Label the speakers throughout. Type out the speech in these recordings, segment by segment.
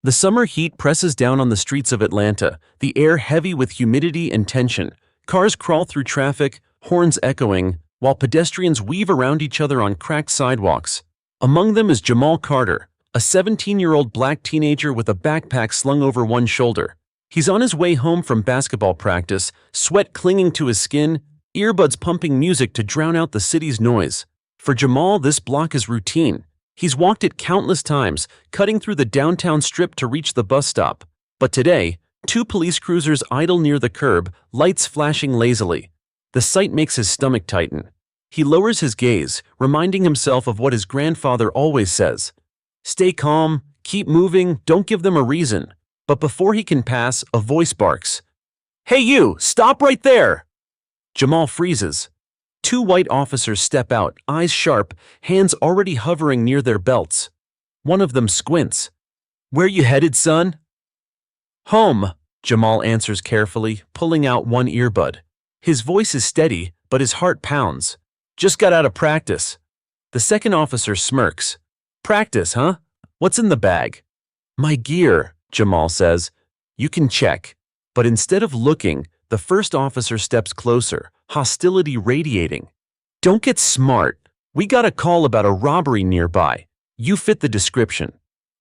Speaker 1: The summer heat presses down on the streets of Atlanta, the air heavy with humidity and tension. Cars crawl through traffic, horns echoing, while pedestrians weave around each other on cracked sidewalks. Among them is Jamal Carter, a 17-year-old black teenager with a backpack slung over one shoulder. He's on his way home from basketball practice, sweat clinging to his skin, earbuds pumping music to drown out the city's noise. For Jamal, this block is routine. He's walked it countless times, cutting through the downtown strip to reach the bus stop. But today, two police cruisers idle near the curb, lights flashing lazily. The sight makes his stomach tighten. He lowers his gaze, reminding himself of what his grandfather always says. Stay calm, keep moving, don't give them a reason. But before he can pass, a voice barks. Hey you, stop right there! Jamal freezes. Two white officers step out, eyes sharp, hands already hovering near their belts. One of them squints. Where you headed, son? Home, Jamal answers carefully, pulling out one earbud. His voice is steady, but his heart pounds. Just got out of practice. The second officer smirks. Practice, huh? What's in the bag? My gear, Jamal says. You can check. But instead of looking, the first officer steps closer, hostility radiating. Don't get smart. We got a call about a robbery nearby. You fit the description.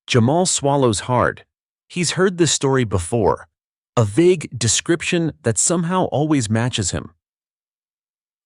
Speaker 1: Jamal swallows hard. He's heard this story before. A vague description that somehow always matches him.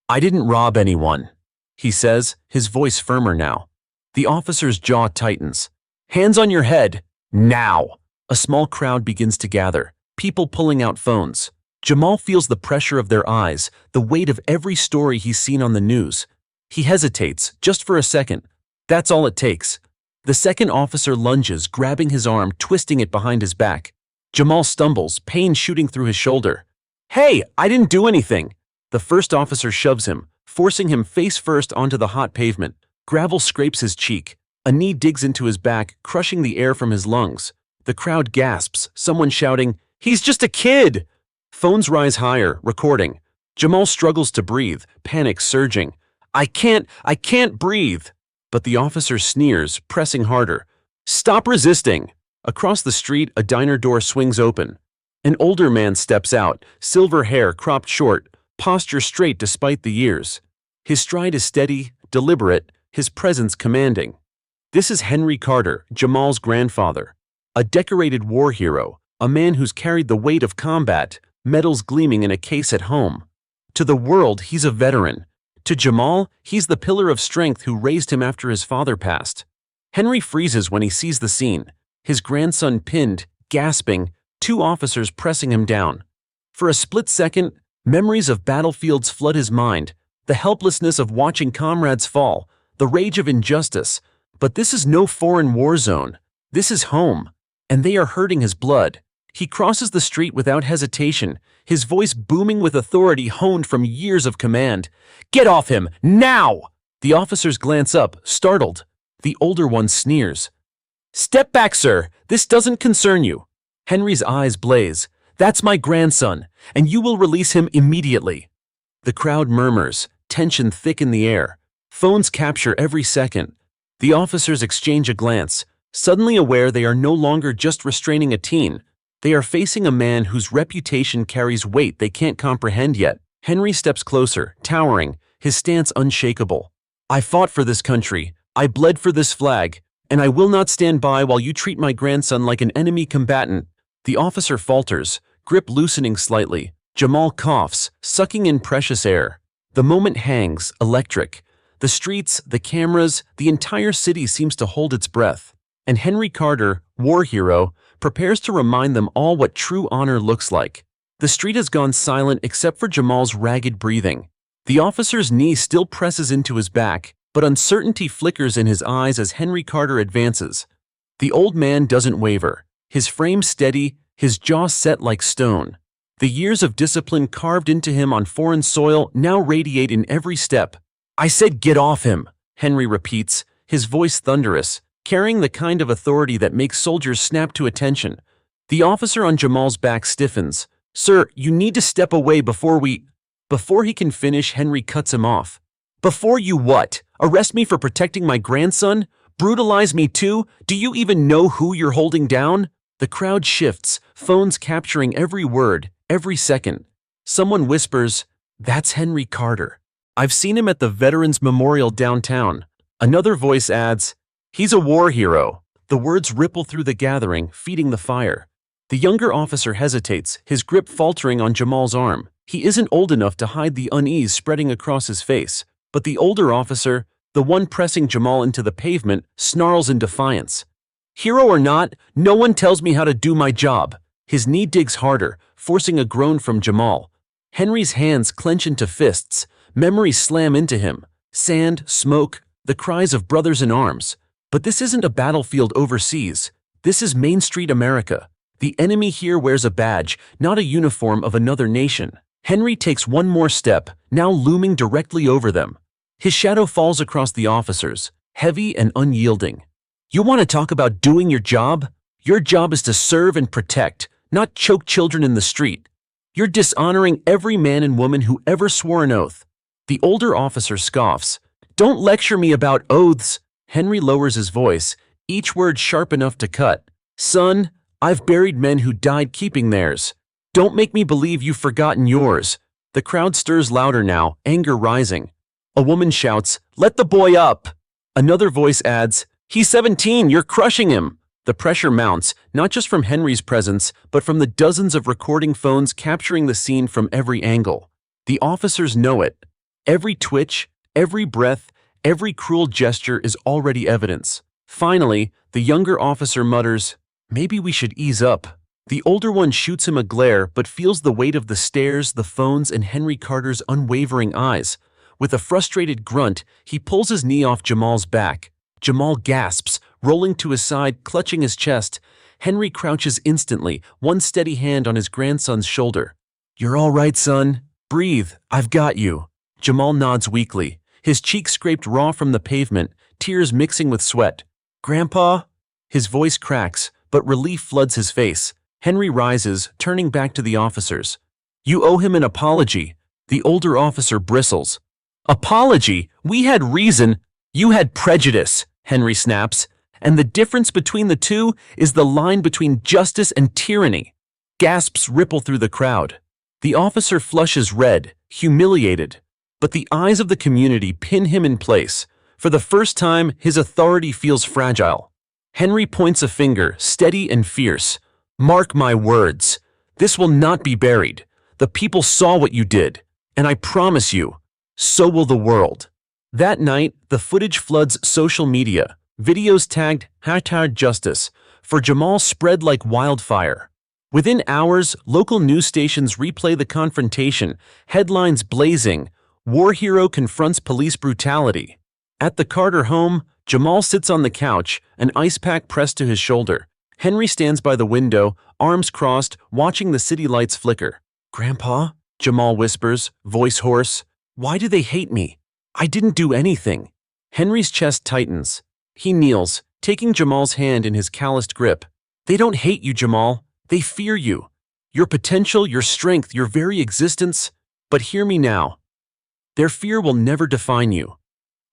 Speaker 1: I didn't rob anyone, he says, his voice firmer now. The officer's jaw tightens. Hands on your head, now! A small crowd begins to gather, people pulling out phones. Jamal feels the pressure of their eyes, the weight of every story he's seen on the news. He hesitates, just for a second. That's all it takes. The second officer lunges, grabbing his arm, twisting it behind his back. Jamal stumbles, pain shooting through his shoulder. Hey, I didn't do anything! The first officer shoves him, forcing him face first onto the hot pavement. Gravel scrapes his cheek. A knee digs into his back, crushing the air from his lungs. The crowd gasps, someone shouting, He's just a kid! Phones rise higher, recording. Jamal struggles to breathe, panic surging. I can't breathe! But the officer sneers, pressing harder. Stop resisting! Across the street, a diner door swings open. An older man steps out, silver hair cropped short, posture straight despite the years. His stride is steady, deliberate, his presence commanding. This is Henry Carter, Jamal's grandfather. A decorated war hero, a man who's carried the weight of combat, medals gleaming in a case at home. To the world, he's a veteran. To Jamal, he's the pillar of strength who raised him after his father passed. Henry freezes when he sees the scene. His grandson pinned, gasping, two officers pressing him down. For a split second, memories of battlefields flood his mind, the helplessness of watching comrades fall, the rage of injustice. But this is no foreign war zone. This is home, and they are hurting his blood. He crosses the street without hesitation, his voice booming with authority honed from years of command. Get off him, now! The officers glance up, startled. The older one sneers. Step back, sir. This doesn't concern you. Henry's eyes blaze. That's my grandson, and you will release him immediately. The crowd murmurs, tension thick in the air. Phones capture every second. The officers exchange a glance, suddenly aware they are no longer just restraining a teen. They are facing a man whose reputation carries weight they can't comprehend yet. Henry steps closer, towering, his stance unshakable. I fought for this country. I bled for this flag, and I will not stand by while you treat my grandson like an enemy combatant. The officer falters, grip loosening slightly. Jamal coughs, sucking in precious air. The moment hangs, electric. The streets, the cameras, the entire city seems to hold its breath. And Henry Carter, war hero, prepares to remind them all what true honor looks like. The street has gone silent except for Jamal's ragged breathing. The officer's knee still presses into his back, but uncertainty flickers in his eyes as Henry Carter advances. The old man doesn't waver, his frame steady, his jaw set like stone. The years of discipline carved into him on foreign soil now radiate in every step. I said get off him, Henry repeats, his voice thunderous, carrying the kind of authority that makes soldiers snap to attention. The officer on Jamal's back stiffens. Sir, you need to step away before we… Before he can finish, Henry cuts him off. Before you what? Arrest me for protecting my grandson? Brutalize me too? Do you even know who you're holding down? The crowd shifts, phones capturing every word, every second. Someone whispers, "That's Henry Carter. I've seen him at the Veterans Memorial downtown." Another voice adds, "He's a war hero." The words ripple through the gathering, feeding the fire. The younger officer hesitates, his grip faltering on Jamal's arm. He isn't old enough to hide the unease spreading across his face, but the older officer, the one pressing Jamal into the pavement, snarls in defiance. "Hero or not, no one tells me how to do my job." His knee digs harder, forcing a groan from Jamal. Henry's hands clench into fists, memories slam into him. Sand, smoke, the cries of brothers in arms. But this isn't a battlefield overseas. This is Main Street America. The enemy here wears a badge, not a uniform of another nation. Henry takes one more step, now looming directly over them. His shadow falls across the officers, heavy and unyielding. "You want to talk about doing your job? Your job is to serve and protect, not choke children in the street. You're dishonoring every man and woman who ever swore an oath." The older officer scoffs. "Don't lecture me about oaths." Henry lowers his voice, each word sharp enough to cut. "Son, I've buried men who died keeping theirs. Don't make me believe you've forgotten yours." The crowd stirs louder now, anger rising. A woman shouts, "Let the boy up." Another voice adds, "He's 17, you're crushing him." The pressure mounts, not just from Henry's presence, but from the dozens of recording phones capturing the scene from every angle. The officers know it. Every twitch, every breath, every cruel gesture is already evidence. Finally, the younger officer mutters, "Maybe we should ease up." The older one shoots him a glare but feels the weight of the stares, the phones, and Henry Carter's unwavering eyes. With a frustrated grunt, he pulls his knee off Jamal's back. Jamal gasps, rolling to his side, clutching his chest. Henry crouches instantly, one steady hand on his grandson's shoulder. "You're all right, son. Breathe, I've got you." Jamal nods weakly, his cheek scraped raw from the pavement, tears mixing with sweat. "Grandpa?" His voice cracks, but relief floods his face. Henry rises, turning back to the officers. "You owe him an apology." The older officer bristles. "Apology? We had reason." "You had prejudice," Henry snaps. "And the difference between the two is the line between justice and tyranny." Gasps ripple through the crowd. The officer flushes red, humiliated. But the eyes of the community pin him in place. For the first time, his authority feels fragile. Henry points a finger, steady and fierce. "Mark my words. This will not be buried. The people saw what you did. And I promise you, so will the world." That night, the footage floods social media. Videos tagged #justice for Jamal spread like wildfire. Within hours, local news stations replay the confrontation, headlines blazing, "War hero confronts police brutality." At the Carter home, Jamal sits on the couch, an ice pack pressed to his shoulder. Henry stands by the window, arms crossed, watching the city lights flicker. "Grandpa?" Jamal whispers, voice hoarse. "Why do they hate me? I didn't do anything." Henry's chest tightens. He kneels, taking Jamal's hand in his calloused grip. "They don't hate you, Jamal. They fear you. Your potential, your strength, your very existence. But hear me now. Their fear will never define you.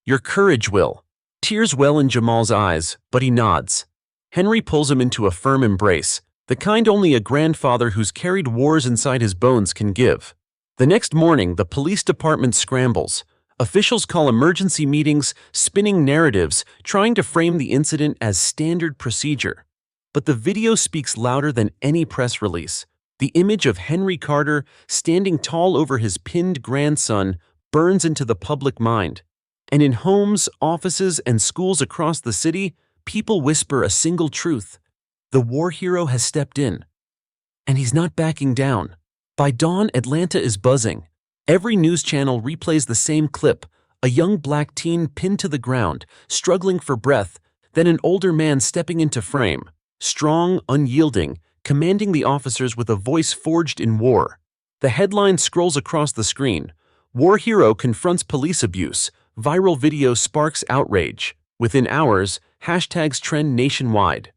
Speaker 1: Your courage will." Tears well in Jamal's eyes, but he nods. Henry pulls him into a firm embrace, the kind only a grandfather who's carried wars inside his bones can give. The next morning, the police department scrambles. Officials call emergency meetings, spinning narratives, trying to frame the incident as standard procedure. But the video speaks louder than any press release. The image of Henry Carter, standing tall over his pinned grandson, burns into the public mind. And in homes, offices, and schools across the city, people whisper a single truth. The war hero has stepped in. And he's not backing down. By dawn, Atlanta is buzzing. Every news channel replays the same clip, a young black teen pinned to the ground, struggling for breath, then an older man stepping into frame, strong, unyielding, commanding the officers with a voice forged in war. The headline scrolls across the screen. War hero confronts police abuse. Viral video sparks outrage. Within hours, hashtags trend nationwide.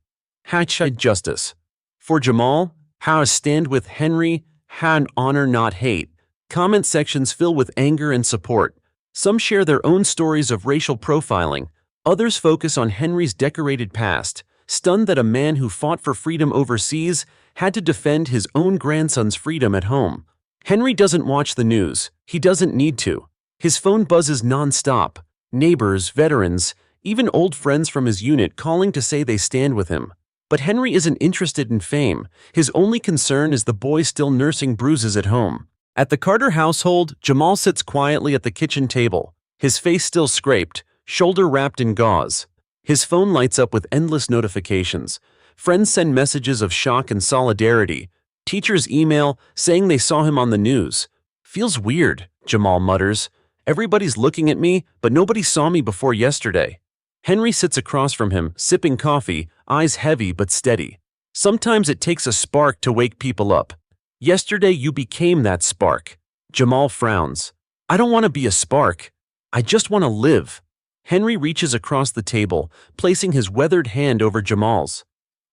Speaker 1: #justice. For Jamal, how stand with Henry, how honor not hate. Comment sections fill with anger and support. Some share their own stories of racial profiling. Others focus on Henry's decorated past, stunned that a man who fought for freedom overseas had to defend his own grandson's freedom at home. Henry doesn't watch the news. He doesn't need to. His phone buzzes non-stop. Neighbors, veterans, even old friends from his unit calling to say they stand with him. But Henry isn't interested in fame. His only concern is the boy still nursing bruises at home. At the Carter household, Jamal sits quietly at the kitchen table, his face still scraped, shoulder wrapped in gauze. His phone lights up with endless notifications. Friends send messages of shock and solidarity. Teachers email saying they saw him on the news. Feels weird, Jamal mutters. Everybody's looking at me, but nobody saw me before yesterday. Henry sits across from him, sipping coffee, eyes heavy but steady. Sometimes it takes a spark to wake people up. Yesterday you became that spark. Jamal frowns. I don't want to be a spark. I just want to live. Henry reaches across the table, placing his weathered hand over Jamal's.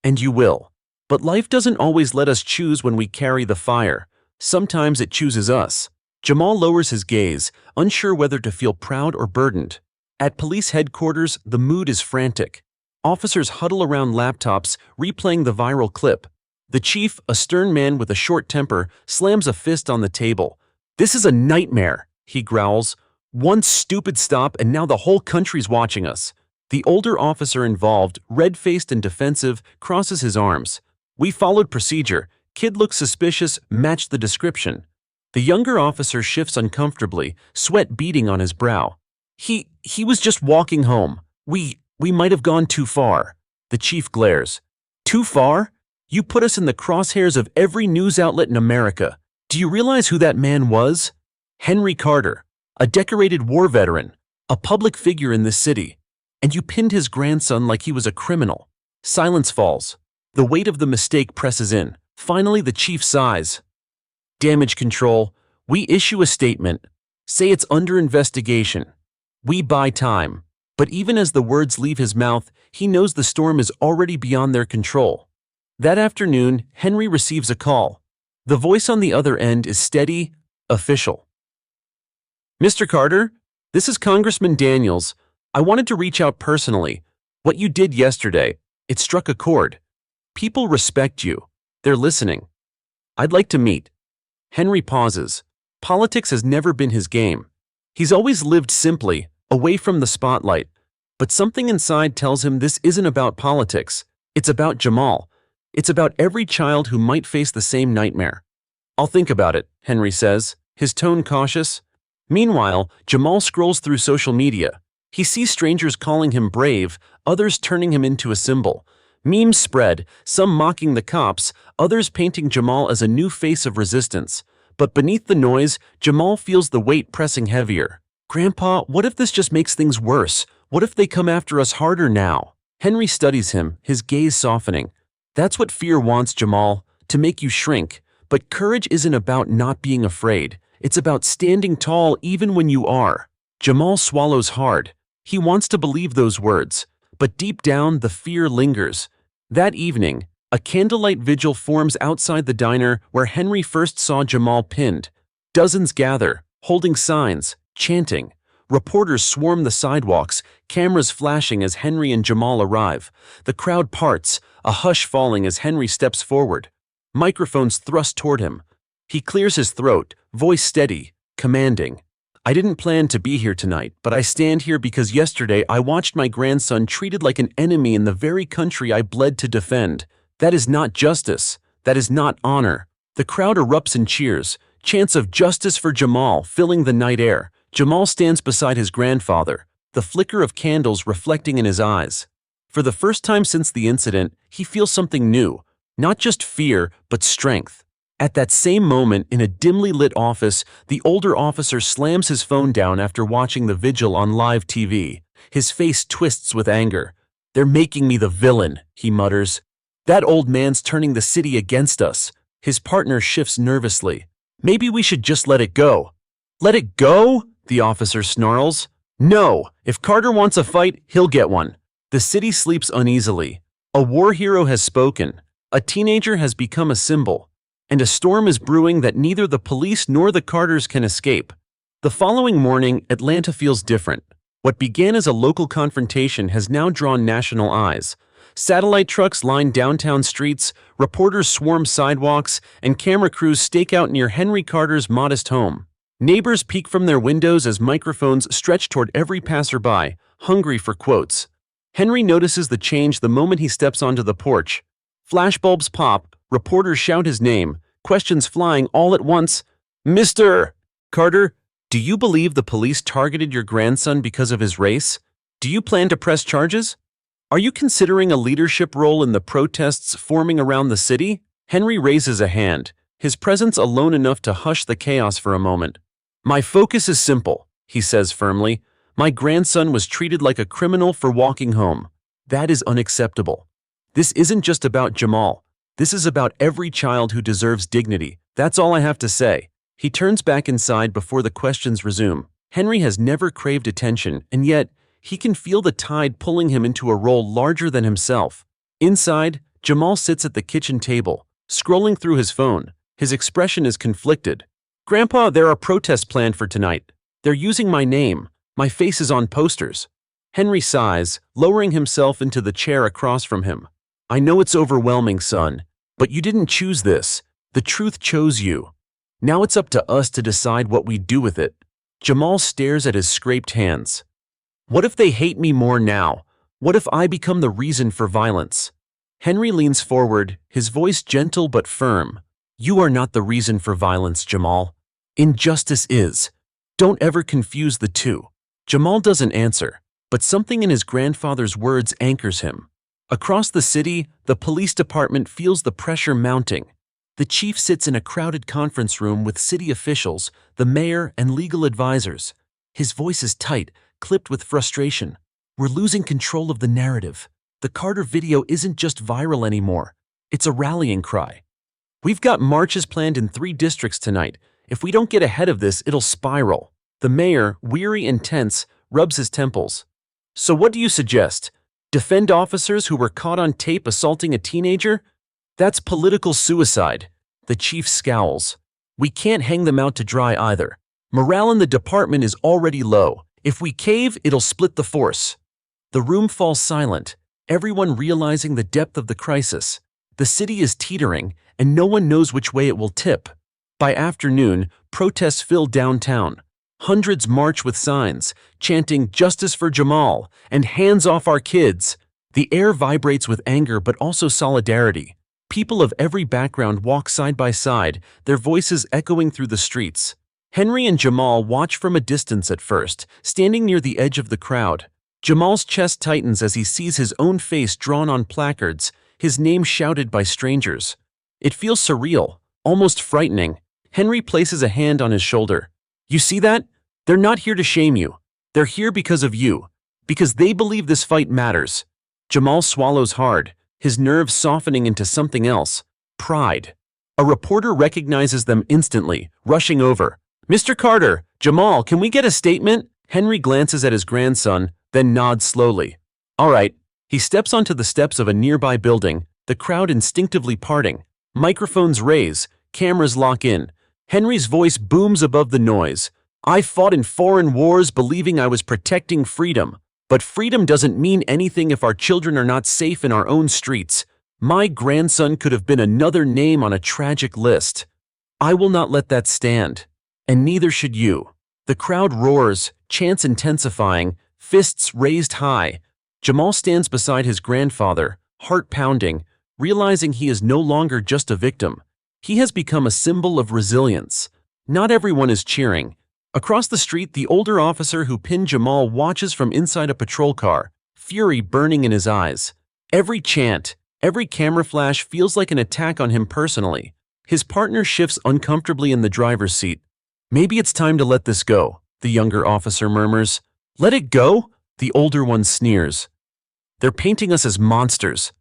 Speaker 1: And you will. But life doesn't always let us choose when we carry the fire. Sometimes it chooses us. Jamal lowers his gaze, unsure whether to feel proud or burdened. At police headquarters, the mood is frantic. Officers huddle around laptops, replaying the viral clip. The chief, a stern man with a short temper, slams a fist on the table. This is a nightmare, he growls. One stupid stop and now the whole country's watching us. The older officer involved, red-faced and defensive, crosses his arms. We followed procedure. Kid looks suspicious, matched the description. The younger officer shifts uncomfortably, sweat beading on his brow. He was just walking home. We might have gone too far. The chief glares. Too far? You put us in the crosshairs of every news outlet in America. Do you realize who that man was? Henry Carter, a decorated war veteran, a public figure in this city. And you pinned his grandson like he was a criminal. Silence falls. The weight of the mistake presses in. Finally, the chief sighs. Damage control. We issue a statement. Say it's under investigation. We buy time. But even as the words leave his mouth, he knows the storm is already beyond their control. That afternoon, Henry receives a call. The voice on the other end is steady, official. Mr. Carter, this is Congressman Daniels. I wanted to reach out personally. What you did yesterday, it struck a chord. People respect you. They're listening. I'd like to meet. Henry pauses. Politics has never been his game. He's always lived simply, away from the spotlight. But something inside tells him this isn't about politics. It's about Jamal. It's about every child who might face the same nightmare. I'll think about it, Henry says, his tone cautious. Meanwhile, Jamal scrolls through social media. He sees strangers calling him brave, others turning him into a symbol. Memes spread, some mocking the cops, others painting Jamal as a new face of resistance. But beneath the noise, Jamal feels the weight pressing heavier. Grandpa, what if this just makes things worse? What if they come after us harder now? Henry studies him, his gaze softening. That's what fear wants, Jamal, to make you shrink. But courage isn't about not being afraid. It's about standing tall even when you are. Jamal swallows hard. He wants to believe those words. But deep down, the fear lingers. That evening, a candlelight vigil forms outside the diner where Henry first saw Jamal pinned. Dozens gather, holding signs, chanting. Reporters swarm the sidewalks, cameras flashing as Henry and Jamal arrive. The crowd parts, a hush falling as Henry steps forward. Microphones thrust toward him. He clears his throat, voice steady, commanding. I didn't plan to be here tonight, but I stand here because yesterday I watched my grandson treated like an enemy in the very country I bled to defend. That is not justice. That is not honor. The crowd erupts in cheers, chants of justice for Jamal filling the night air. Jamal stands beside his grandfather, the flicker of candles reflecting in his eyes. For the first time since the incident, he feels something new, not just fear, but strength. At that same moment, in a dimly lit office, the older officer slams his phone down after watching the vigil on live TV. His face twists with anger. They're making me the villain, he mutters. That old man's turning the city against us. His partner shifts nervously. Maybe we should just let it go. Let it go? The officer snarls. No, if Carter wants a fight, he'll get one. The city sleeps uneasily. A war hero has spoken. A teenager has become a symbol. And a storm is brewing that neither the police nor the Carters can escape. The following morning, Atlanta feels different. What began as a local confrontation has now drawn national eyes. Satellite trucks line downtown streets, reporters swarm sidewalks, and camera crews stake out near Henry Carter's modest home. Neighbors peek from their windows as microphones stretch toward every passerby, hungry for quotes. Henry notices the change the moment he steps onto the porch. Flashbulbs pop, reporters shout his name, questions flying all at once. Mr. Carter, do you believe the police targeted your grandson because of his race? Do you plan to press charges? Are you considering a leadership role in the protests forming around the city? Henry raises a hand, his presence alone enough to hush the chaos for a moment. My focus is simple, he says firmly. My grandson was treated like a criminal for walking home. That is unacceptable. This isn't just about Jamal. This is about every child who deserves dignity. That's all I have to say. He turns back inside before the questions resume. Henry has never craved attention, and yet he can feel the tide pulling him into a role larger than himself. Inside, Jamal sits at the kitchen table, scrolling through his phone. His expression is conflicted. Grandpa, there are protests planned for tonight. They're using my name. My face is on posters. Henry sighs, lowering himself into the chair across from him. I know it's overwhelming, son, but you didn't choose this. The truth chose you. Now it's up to us to decide what we do with it. Jamal stares at his scraped hands. What if they hate me more now? What if I become the reason for violence? Henry leans forward, his voice gentle but firm. You are not the reason for violence, Jamal. Injustice is. Don't ever confuse the two. Jamal doesn't answer, but something in his grandfather's words anchors him. Across the city, the police department feels the pressure mounting. The chief sits in a crowded conference room with city officials, the mayor, and legal advisors. His voice is tight, clipped with frustration. We're losing control of the narrative. The Carter video isn't just viral anymore. It's a rallying cry. We've got marches planned in 3 districts tonight. If we don't get ahead of this, it'll spiral. The mayor, weary and tense, rubs his temples. So what do you suggest? Defend officers who were caught on tape assaulting a teenager? That's political suicide. The chief scowls. We can't hang them out to dry either. Morale in the department is already low. If we cave, it'll split the force. The room falls silent, everyone realizing the depth of the crisis. The city is teetering, and no one knows which way it will tip. By afternoon, protests fill downtown. Hundreds march with signs, chanting "Justice for Jamal" and "Hands off our kids." The air vibrates with anger but also solidarity. People of every background walk side by side, their voices echoing through the streets. Henry and Jamal watch from a distance at first, standing near the edge of the crowd. Jamal's chest tightens as he sees his own face drawn on placards, his name shouted by strangers. It feels surreal, almost frightening. Henry places a hand on his shoulder. You see that? They're not here to shame you. They're here because of you. Because they believe this fight matters. Jamal swallows hard, his nerves softening into something else. Pride. A reporter recognizes them instantly, rushing over. Mr. Carter, Jamal, can we get a statement? Henry glances at his grandson, then nods slowly. All right. He steps onto the steps of a nearby building, the crowd instinctively parting. Microphones raise, cameras lock in. Henry's voice booms above the noise. I fought in foreign wars believing I was protecting freedom. But freedom doesn't mean anything if our children are not safe in our own streets. My grandson could have been another name on a tragic list. I will not let that stand. And neither should you. The crowd roars, chants intensifying, fists raised high. Jamal stands beside his grandfather, heart pounding, realizing he is no longer just a victim. He has become a symbol of resilience. Not everyone is cheering. Across the street, the older officer who pinned Jamal watches from inside a patrol car, fury burning in his eyes. Every chant, every camera flash feels like an attack on him personally. His partner shifts uncomfortably in the driver's seat. Maybe it's time to let this go, the younger officer murmurs. Let it go? The older one sneers. They're painting us as monsters.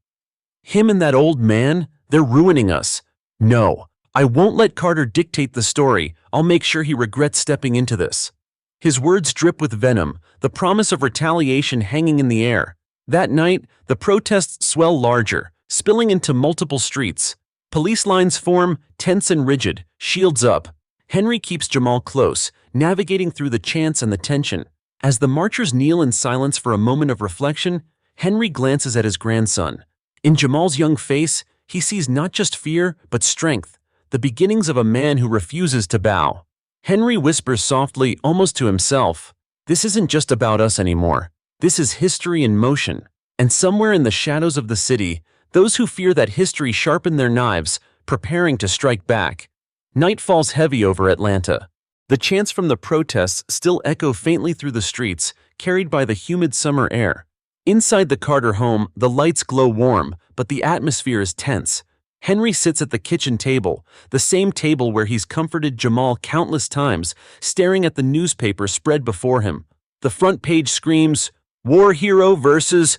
Speaker 1: Him and that old man, they're ruining us. No, I won't let Carter dictate the story. I'll make sure he regrets stepping into this. His words drip with venom, the promise of retaliation hanging in the air. That night, the protests swell larger, spilling into multiple streets. Police lines form, tense and rigid, shields up. Henry keeps Jamal close, navigating through the chants and the tension. As the marchers kneel in silence for a moment of reflection, Henry glances at his grandson. In Jamal's young face, he sees not just fear, but strength, the beginnings of a man who refuses to bow. Henry whispers softly, almost to himself, "This isn't just about us anymore. This is history in motion." And somewhere in the shadows of the city, those who fear that history sharpen their knives, preparing to strike back. Night falls heavy over Atlanta. The chants from the protests still echo faintly through the streets, carried by the humid summer air. Inside the Carter home, the lights glow warm, but the atmosphere is tense. Henry sits at the kitchen table, the same table where he's comforted Jamal countless times, staring at the newspaper spread before him. The front page screams, "War hero versus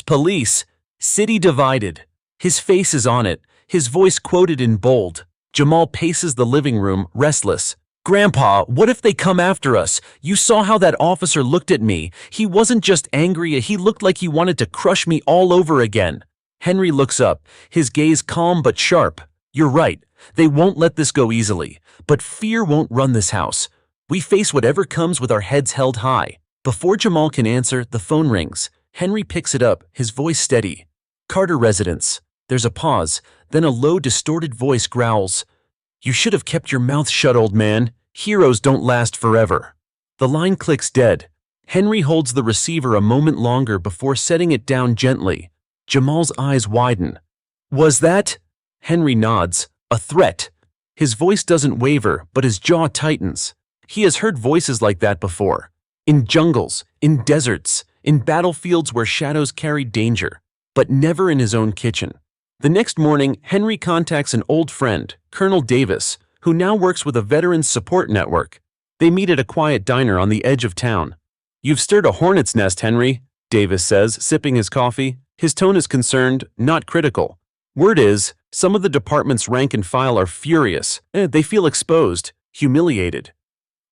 Speaker 1: police. City divided." His face is on it, his voice quoted in bold. Jamal paces the living room, restless. "Grandpa, what if they come after us? You saw how that officer looked at me. He wasn't just angry, he looked like he wanted to crush me all over again." Henry looks up, his gaze calm but sharp. "You're right. They won't let this go easily. But fear won't run this house. We face whatever comes with our heads held high." Before Jamal can answer, the phone rings. Henry picks it up, his voice steady. "Carter residence." There's a pause, then a low, distorted voice growls, "You should have kept your mouth shut, old man. Heroes don't last forever." The line clicks dead. Henry holds the receiver a moment longer before setting it down gently. Jamal's eyes widen. "Was that?" Henry nods. "A threat." His voice doesn't waver, but his jaw tightens. He has heard voices like that before. In jungles, in deserts, in battlefields where shadows carried danger, but never in his own kitchen. The next morning, Henry contacts an old friend, Colonel Davis, who now works with a veterans support network. They meet at a quiet diner on the edge of town. "You've stirred a hornet's nest, Henry," Davis says, sipping his coffee. His tone is concerned, not critical. "Word is, some of the department's rank and file are furious. They feel exposed, humiliated."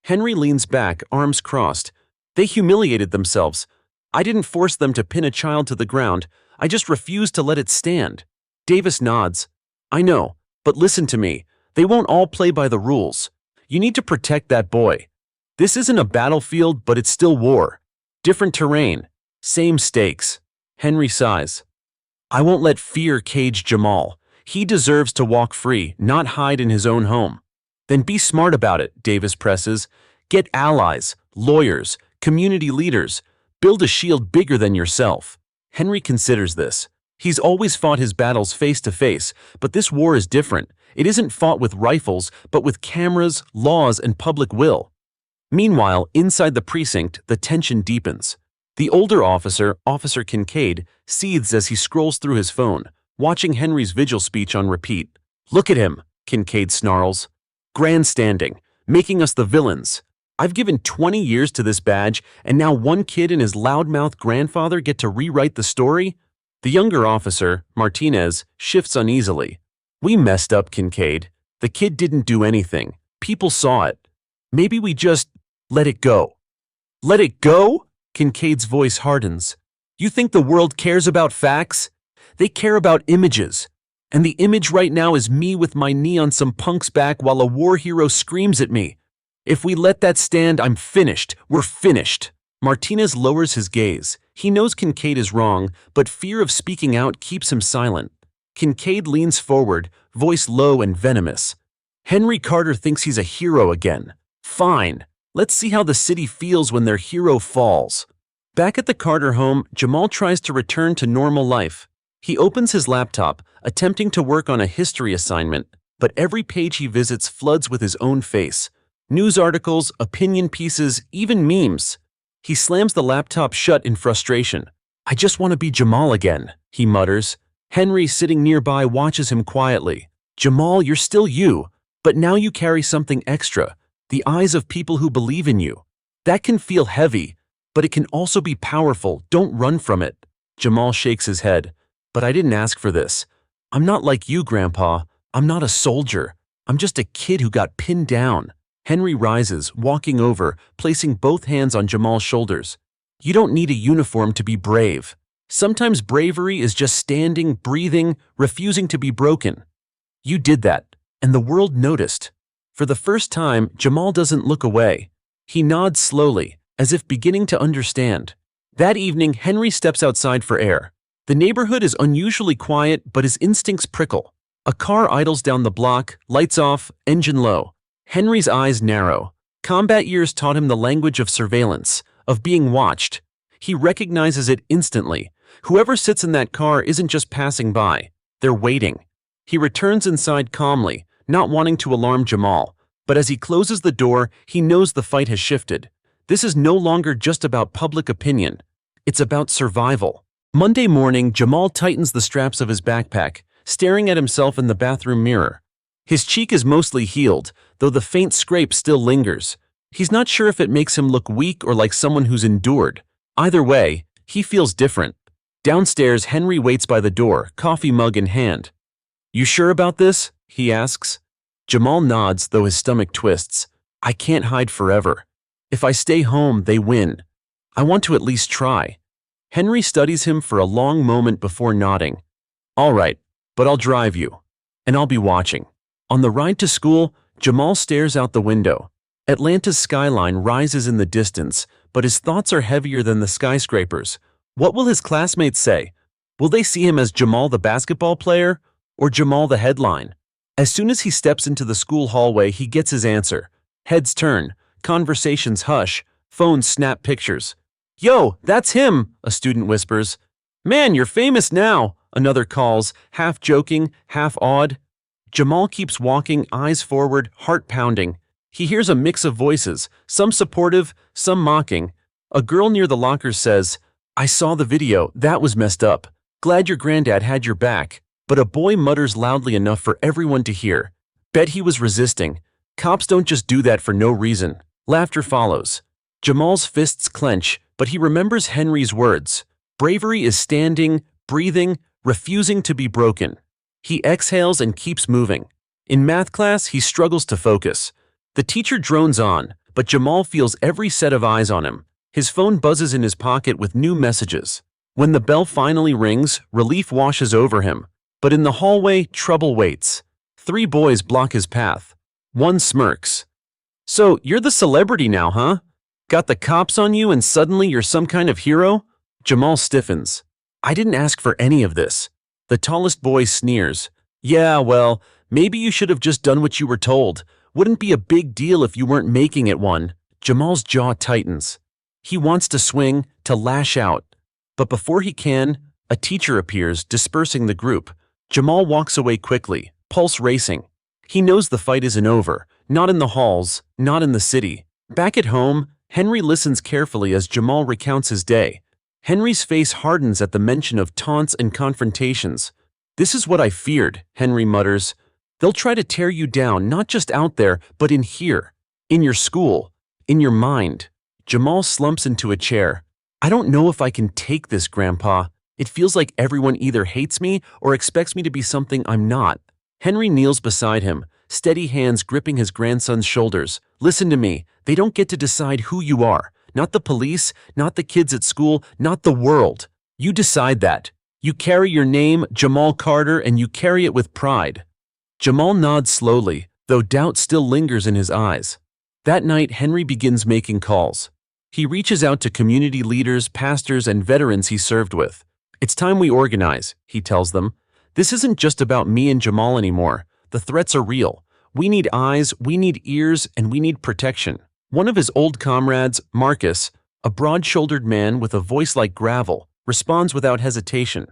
Speaker 1: Henry leans back, arms crossed. "They humiliated themselves. I didn't force them to pin a child to the ground. I just refused to let it stand." Davis nods. "I know, but listen to me. They won't all play by the rules. You need to protect that boy. This isn't a battlefield, but it's still war. Different terrain, same stakes." Henry sighs. "I won't let fear cage Jamal. He deserves to walk free, not hide in his own home." "Then be smart about it," Davis presses. "Get allies, lawyers, community leaders. Build a shield bigger than yourself." Henry considers this. He's always fought his battles face to face, but this war is different. It isn't fought with rifles, but with cameras, laws, and public will. Meanwhile, inside the precinct, the tension deepens. The older officer, Officer Kincaid, seethes as he scrolls through his phone, watching Henry's vigil speech on repeat. "Look at him," Kincaid snarls. "Grandstanding, making us the villains. I've given 20 years to this badge, and now one kid and his loudmouth grandfather get to rewrite the story?" The younger officer, Martinez, shifts uneasily. "We messed up, Kincaid. The kid didn't do anything. People saw it. Maybe we just let it go." "Let it go?" Kincaid's voice hardens. "You think the world cares about facts? They care about images. And the image right now is me with my knee on some punk's back while a war hero screams at me. If we let that stand, I'm finished. We're finished." Martinez lowers his gaze. He knows Kincaid is wrong, but fear of speaking out keeps him silent. Kincaid leans forward, voice low and venomous. "Henry Carter thinks he's a hero again. Fine. Let's see how the city feels when their hero falls." Back at the Carter home, Jamal tries to return to normal life. He opens his laptop, attempting to work on a history assignment, but every page he visits floods with his own face. News articles, opinion pieces, even memes. He slams the laptop shut in frustration. "I just want to be Jamal again," he mutters. Henry, sitting nearby, watches him quietly. "Jamal, you're still you, but now you carry something extra, the eyes of people who believe in you. That can feel heavy, but it can also be powerful. Don't run from it." Jamal shakes his head. "But I didn't ask for this. I'm not like you, Grandpa. I'm not a soldier. I'm just a kid who got pinned down." Henry rises, walking over, placing both hands on Jamal's shoulders. "You don't need a uniform to be brave. Sometimes bravery is just standing, breathing, refusing to be broken. You did that, and the world noticed." For the first time, Jamal doesn't look away. He nods slowly, as if beginning to understand. That evening, Henry steps outside for air. The neighborhood is unusually quiet, but his instincts prickle. A car idles down the block, lights off, engine low. Henry's eyes narrow. Combat years taught him the language of surveillance, of being watched. He recognizes it instantly. Whoever sits in that car isn't just passing by. They're waiting. He returns inside calmly, not wanting to alarm Jamal. But as he closes the door, he knows the fight has shifted. This is no longer just about public opinion. It's about survival. Monday morning, Jamal tightens the straps of his backpack, staring at himself in the bathroom mirror. His cheek is mostly healed, though the faint scrape still lingers. He's not sure if it makes him look weak or like someone who's endured. Either way, he feels different. Downstairs, Henry waits by the door, coffee mug in hand. "You sure about this?" he asks. Jamal nods, though his stomach twists. "I can't hide forever. If I stay home, they win. I want to at least try." Henry studies him for a long moment before nodding. "All right, but I'll drive you. And I'll be watching." On the ride to school, Jamal stares out the window. Atlanta's skyline rises in the distance, but his thoughts are heavier than the skyscrapers. What will his classmates say? Will they see him as Jamal the basketball player, or Jamal the headline? As soon as he steps into the school hallway, he gets his answer. Heads turn, conversations hush, phones snap pictures. "Yo, that's him," a student whispers. "Man, you're famous now," another calls, half joking, half awed. Jamal keeps walking, eyes forward, heart pounding. He hears a mix of voices, some supportive, some mocking. A girl near the lockers says, "I saw the video, that was messed up. Glad your granddad had your back." But a boy mutters loudly enough for everyone to hear. "Bet he was resisting. Cops don't just do that for no reason." Laughter follows. Jamal's fists clench, but he remembers Henry's words. Bravery is standing, breathing, refusing to be broken. He exhales and keeps moving. In math class, he struggles to focus. The teacher drones on, but Jamal feels every set of eyes on him. His phone buzzes in his pocket with new messages. When the bell finally rings, relief washes over him. But in the hallway, trouble waits. 3 boys block his path. One smirks. "So, you're the celebrity now, huh? Got the cops on you and suddenly you're some kind of hero?" Jamal stiffens. "I didn't ask for any of this." The tallest boy sneers. "Yeah, well, maybe you should have just done what you were told. Wouldn't be a big deal if you weren't making it one." Jamal's jaw tightens. He wants to swing, to lash out. But before he can, a teacher appears, dispersing the group. Jamal walks away quickly, pulse racing. He knows the fight isn't over, not in the halls, not in the city. Back at home, Henry listens carefully as Jamal recounts his day. Henry's face hardens at the mention of taunts and confrontations. "This is what I feared," Henry mutters. "They'll try to tear you down, not just out there, but in here. In your school. In your mind." Jamal slumps into a chair. "I don't know if I can take this, Grandpa. It feels like everyone either hates me or expects me to be something I'm not." Henry kneels beside him, steady hands gripping his grandson's shoulders. "Listen to me. They don't get to decide who you are. Not the police, not the kids at school, not the world. You decide that. You carry your name, Jamal Carter, and you carry it with pride." Jamal nods slowly, though doubt still lingers in his eyes. That night, Henry begins making calls. He reaches out to community leaders, pastors, and veterans he served with. "It's time we organize," he tells them. "This isn't just about me and Jamal anymore. The threats are real. We need eyes, we need ears, and we need protection." One of his old comrades, Marcus, a broad-shouldered man with a voice like gravel, responds without hesitation.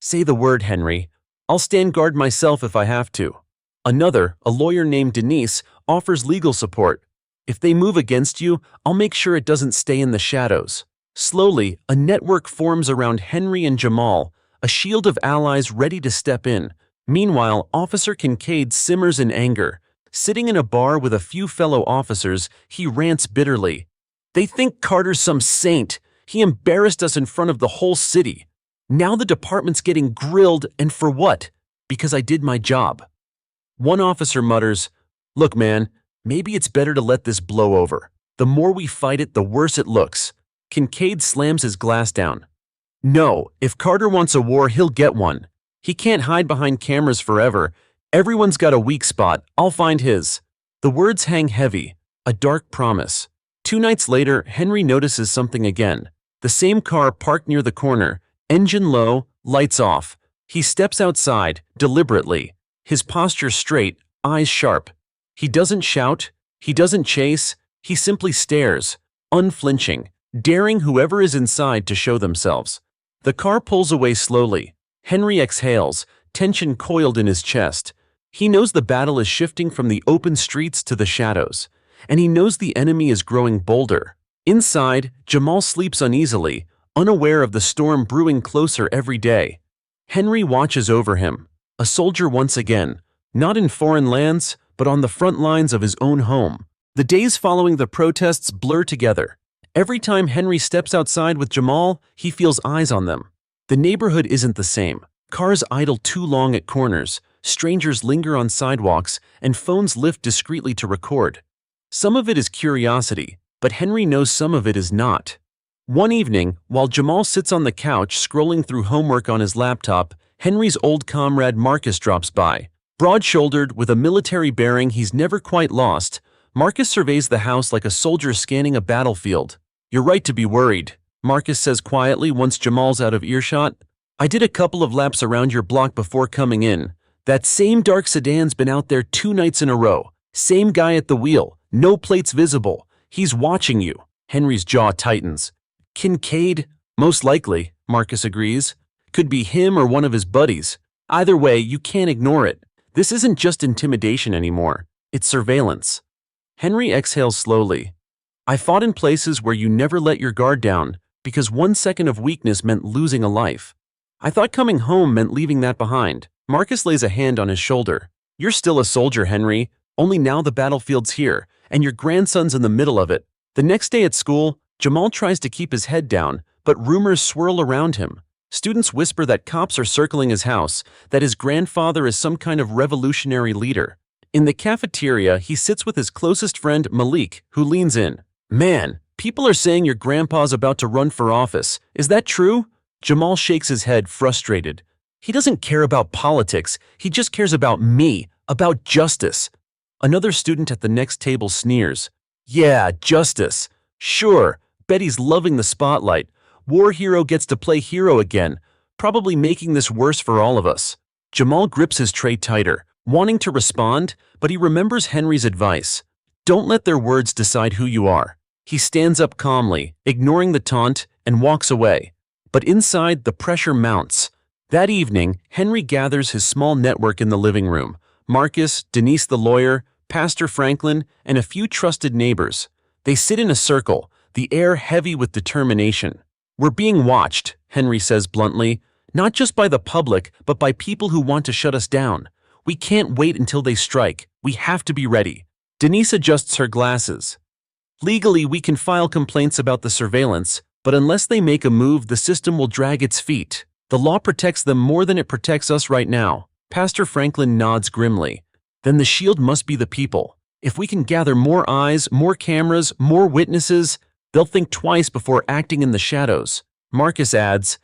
Speaker 1: "Say the word, Henry. I'll stand guard myself if I have to." Another, a lawyer named Denise, offers legal support. "If they move against you, I'll make sure it doesn't stay in the shadows." Slowly, a network forms around Henry and Jamal, a shield of allies ready to step in. Meanwhile, Officer Kincaid simmers in anger. Sitting in a bar with a few fellow officers, he rants bitterly. "They think Carter's some saint. He embarrassed us in front of the whole city. Now the department's getting grilled, and for what? Because I did my job." One officer mutters, "Look, man, maybe it's better to let this blow over. The more we fight it, the worse it looks." Kincaid slams his glass down. "No, if Carter wants a war, he'll get one. He can't hide behind cameras forever. Everyone's got a weak spot. I'll find his." The words hang heavy, a dark promise. 2 nights later, Henry notices something again. The same car parked near the corner, engine low, lights off. He steps outside, deliberately. His posture straight, eyes sharp. He doesn't shout, he doesn't chase, he simply stares, unflinching, daring whoever is inside to show themselves. The car pulls away slowly. Henry exhales, tension coiled in his chest. He knows the battle is shifting from the open streets to the shadows, and he knows the enemy is growing bolder. Inside, Jamal sleeps uneasily, unaware of the storm brewing closer every day. Henry watches over him, a soldier once again, not in foreign lands, but on the front lines of his own home. The days following the protests blur together. Every time Henry steps outside with Jamal, he feels eyes on them. The neighborhood isn't the same. Cars idle too long at corners, strangers linger on sidewalks, and phones lift discreetly to record. Some of it is curiosity, but Henry knows some of it is not. One evening, while Jamal sits on the couch scrolling through homework on his laptop, Henry's old comrade Marcus drops by. Broad-shouldered, with a military bearing he's never quite lost, Marcus surveys the house like a soldier scanning a battlefield. "You're right to be worried," Marcus says quietly once Jamal's out of earshot. "I did a couple of laps around your block before coming in. That same dark sedan's been out there 2 nights in a row. Same guy at the wheel, no plates visible. He's watching you." Henry's jaw tightens. "Kincaid?" "Most likely," Marcus agrees. "Could be him or one of his buddies. Either way, you can't ignore it. This isn't just intimidation anymore. It's surveillance." Henry exhales slowly. "I fought in places where you never let your guard down, because 1 second of weakness meant losing a life. I thought coming home meant leaving that behind." Marcus lays a hand on his shoulder. "You're still a soldier, Henry, only now the battlefield's here, and your grandson's in the middle of it." The next day at school, Jamal tries to keep his head down, but rumors swirl around him. Students whisper that cops are circling his house, that his grandfather is some kind of revolutionary leader. In the cafeteria, he sits with his closest friend, Malik, who leans in. "Man, people are saying your grandpa's about to run for office. Is that true?" Jamal shakes his head, frustrated. "He doesn't care about politics. He just cares about me, about justice." Another student at the next table sneers. "Yeah, justice. Sure, bet he's loving the spotlight. War hero gets to play hero again, probably making this worse for all of us." Jamal grips his tray tighter, wanting to respond, but he remembers Henry's advice. Don't let their words decide who you are. He stands up calmly, ignoring the taunt, and walks away. But inside, the pressure mounts. That evening, Henry gathers his small network in the living room. Marcus, Denise the lawyer, Pastor Franklin, and a few trusted neighbors. They sit in a circle, the air heavy with determination. "We're being watched," Henry says bluntly, "not just by the public, but by people who want to shut us down. We can't wait until they strike. We have to be ready." Denise adjusts her glasses. "Legally, we can file complaints about the surveillance, but unless they make a move, the system will drag its feet. The law protects them more than it protects us right now." Pastor Franklin nods grimly. "Then the shield must be the people. If we can gather more eyes, more cameras, more witnesses, they'll think twice before acting in the shadows." Marcus adds,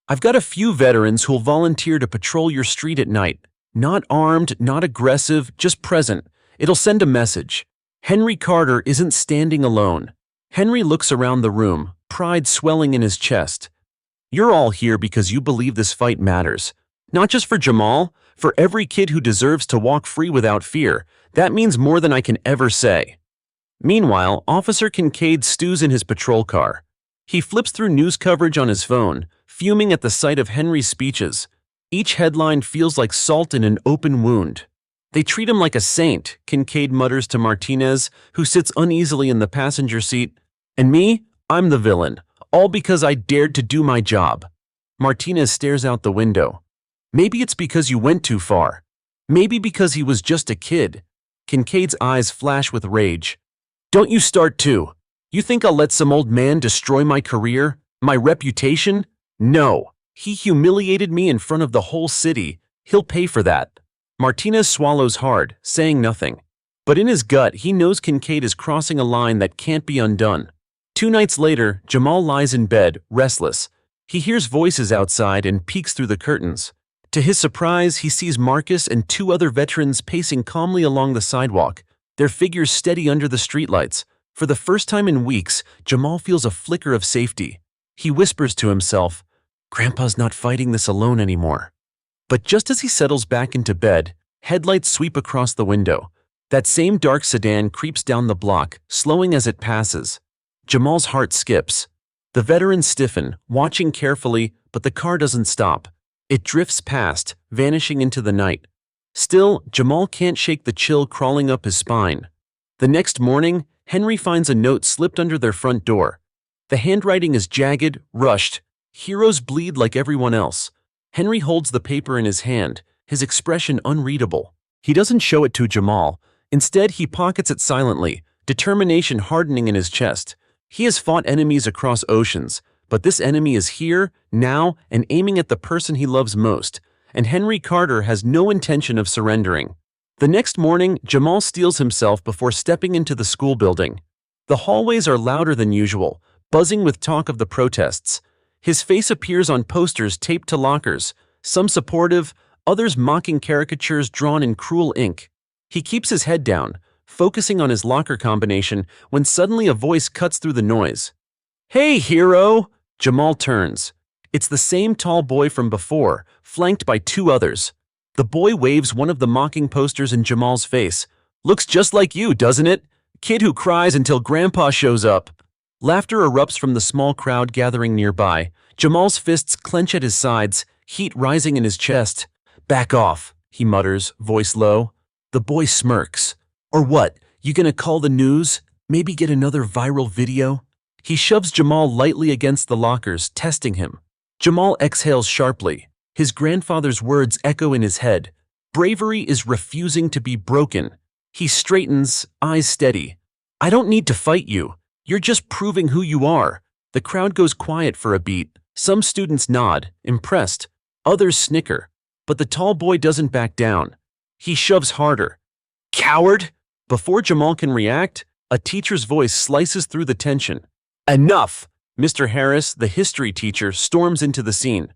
Speaker 1: "I've got a few veterans who'll volunteer to patrol your street at night. Not armed, not aggressive, just present. It'll send a message. Henry Carter isn't standing alone." Henry looks around the room, pride swelling in his chest. "You're all here because you believe this fight matters. Not just for Jamal, for every kid who deserves to walk free without fear. That means more than I can ever say." Meanwhile, Officer Kincaid stews in his patrol car. He flips through news coverage on his phone, fuming at the sight of Henry's speeches. Each headline feels like salt in an open wound. "They treat him like a saint," Kincaid mutters to Martinez, who sits uneasily in the passenger seat. "And me? I'm the villain. All because I dared to do my job." Martinez stares out the window. "Maybe it's because you went too far. Maybe because he was just a kid." Kincaid's eyes flash with rage. "Don't you start too. You think I'll let some old man destroy my career, my reputation? No. He humiliated me in front of the whole city. He'll pay for that." Martinez swallows hard, saying nothing. But in his gut, he knows Kincaid is crossing a line that can't be undone. 2 nights later, Jamal lies in bed, restless. He hears voices outside and peeks through the curtains. To his surprise, he sees Marcus and 2 other veterans pacing calmly along the sidewalk, their figures steady under the streetlights. For the first time in weeks, Jamal feels a flicker of safety. He whispers to himself, "Grandpa's not fighting this alone anymore." But just as he settles back into bed, headlights sweep across the window. That same dark sedan creeps down the block, slowing as it passes. Jamal's heart skips. The veterans stiffen, watching carefully, but the car doesn't stop. It drifts past, vanishing into the night. Still, Jamal can't shake the chill crawling up his spine. The next morning, Henry finds a note slipped under their front door. The handwriting is jagged, rushed. Heroes bleed like everyone else. Henry holds the paper in his hand, his expression unreadable. He doesn't show it to Jamal. Instead, he pockets it silently, determination hardening in his chest. He has fought enemies across oceans, but this enemy is here, now, and aiming at the person he loves most, and Henry Carter has no intention of surrendering. The next morning, Jamal steels himself before stepping into the school building. The hallways are louder than usual, buzzing with talk of the protests. His face appears on posters taped to lockers, some supportive, others mocking caricatures drawn in cruel ink. He keeps his head down, focusing on his locker combination, when suddenly a voice cuts through the noise. "Hey, hero!" Jamal turns. It's the same tall boy from before, flanked by two others. The boy waves one of the mocking posters in Jamal's face. "Looks just like you, doesn't it? Kid who cries until Grandpa shows up." Laughter erupts from the small crowd gathering nearby. Jamal's fists clench at his sides, heat rising in his chest. "Back off," he mutters, voice low. The boy smirks. "Or what? You gonna call the news? Maybe get another viral video?" He shoves Jamal lightly against the lockers, testing him. Jamal exhales sharply. His grandfather's words echo in his head. Bravery is refusing to be broken. He straightens, eyes steady. "I don't need to fight you. You're just proving who you are." The crowd goes quiet for a beat. Some students nod, impressed. Others snicker. But the tall boy doesn't back down. He shoves harder. "Coward!" Before Jamal can react, a teacher's voice slices through the tension. "Enough!" Mr. Harris, the history teacher, storms into the scene.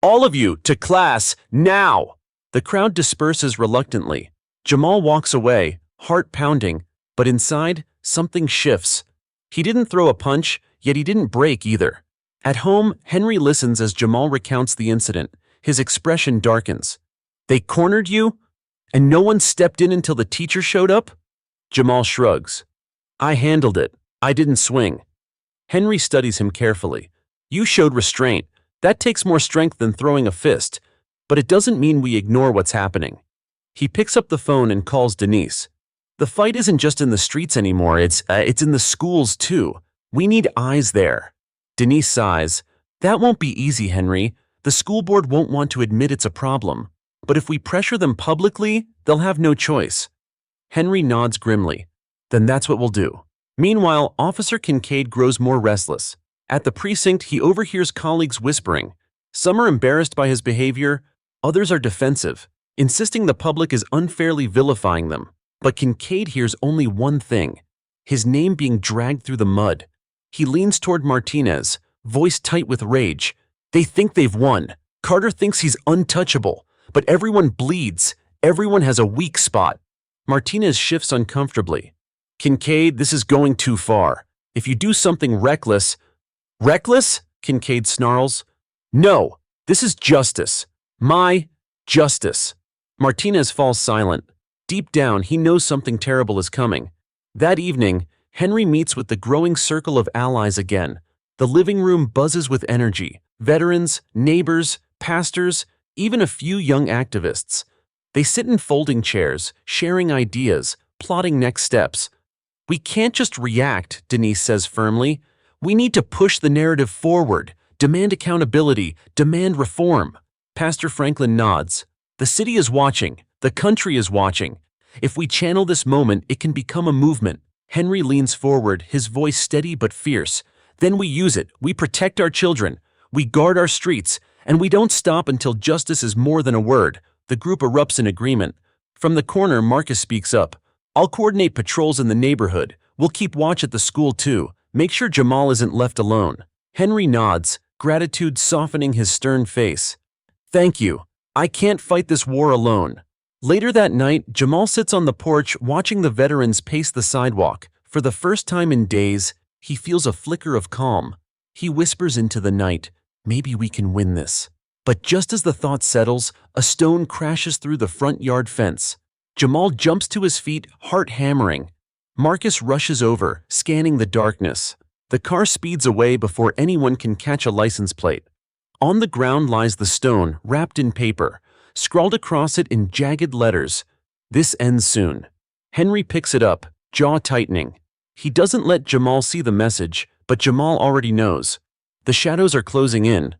Speaker 1: "All of you, to class, now!" The crowd disperses reluctantly. Jamal walks away, heart pounding, but inside, something shifts. He didn't throw a punch, yet he didn't break either. At home, Henry listens as Jamal recounts the incident. His expression darkens. "They cornered you? And no one stepped in until the teacher showed up?" Jamal shrugs. "I handled it. I didn't swing." Henry studies him carefully. "You showed restraint. That takes more strength than throwing a fist. But it doesn't mean we ignore what's happening." He picks up the phone and calls Denise. "The fight isn't just in the streets anymore, it's in the schools too. We need eyes there." Denise sighs. "That won't be easy, Henry. The school board won't want to admit it's a problem. But if we pressure them publicly, they'll have no choice." Henry nods grimly. "Then that's what we'll do." Meanwhile, Officer Kincaid grows more restless. At the precinct, he overhears colleagues whispering. Some are embarrassed by his behavior, others are defensive, insisting the public is unfairly vilifying them. But Kincaid hears only one thing: his name being dragged through the mud. He leans toward Martinez, voice tight with rage. "They think they've won. Carter thinks he's untouchable. But everyone bleeds. Everyone has a weak spot." Martinez shifts uncomfortably. "Kincaid, this is going too far. If you do something reckless—" "Reckless?" Kincaid snarls. "No, this is justice. My justice." Martinez falls silent. Deep down, he knows something terrible is coming. That evening, Henry meets with the growing circle of allies again. The living room buzzes with energy. Veterans, neighbors, pastors, even a few young activists. They sit in folding chairs, sharing ideas, plotting next steps. "We can't just react," Denise says firmly. "We need to push the narrative forward, demand accountability, demand reform." Pastor Franklin nods. "The city is watching. The country is watching. If we channel this moment, it can become a movement." Henry leans forward, his voice steady but fierce. "Then we use it. We protect our children. We guard our streets. And we don't stop until justice is more than a word." The group erupts in agreement. From the corner, Marcus speaks up. "I'll coordinate patrols in the neighborhood. We'll keep watch at the school too. Make sure Jamal isn't left alone." Henry nods, gratitude softening his stern face. "Thank you. I can't fight this war alone." Later that night, Jamal sits on the porch watching the veterans pace the sidewalk. For the first time in days, he feels a flicker of calm. He whispers into the night, maybe we can win this. But just as the thought settles, a stone crashes through the front yard fence. Jamal jumps to his feet, heart hammering. Marcus rushes over, scanning the darkness. The car speeds away before anyone can catch a license plate. On the ground lies the stone, wrapped in paper. Scrawled across it in jagged letters, "This ends soon." Henry picks it up, jaw tightening. He doesn't let Jamal see the message, but Jamal already knows. The shadows are closing in.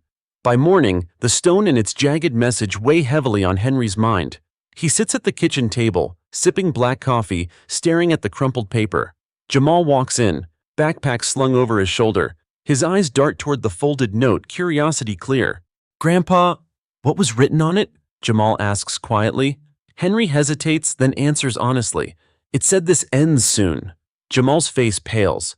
Speaker 1: By morning, the stone and its jagged message weigh heavily on Henry's mind. He sits at the kitchen table, sipping black coffee, staring at the crumpled paper. Jamal walks in, backpack slung over his shoulder. His eyes dart toward the folded note, curiosity clear. "Grandpa, what was written on it?" Jamal asks quietly. Henry hesitates, then answers honestly. "It said this ends soon." Jamal's face pales.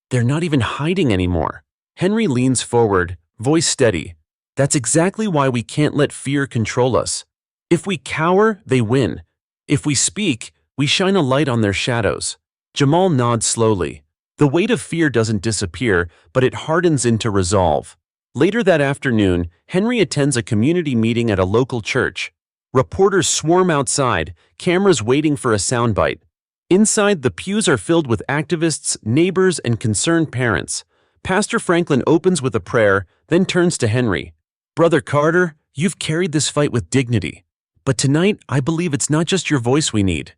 Speaker 1: They're not even hiding anymore. Henry leans forward, voice steady. "That's exactly why we can't let fear control us. If we cower, they win. If we speak, we shine a light on their shadows." Jamal nods slowly. The weight of fear doesn't disappear, but it hardens into resolve. Later that afternoon, Henry attends a community meeting at a local church. Reporters swarm outside, cameras waiting for a soundbite. Inside, the pews are filled with activists, neighbors, and concerned parents. Pastor Franklin opens with a prayer, then turns to Henry. "Brother Carter, you've carried this fight with dignity. But tonight, I believe it's not just your voice we need.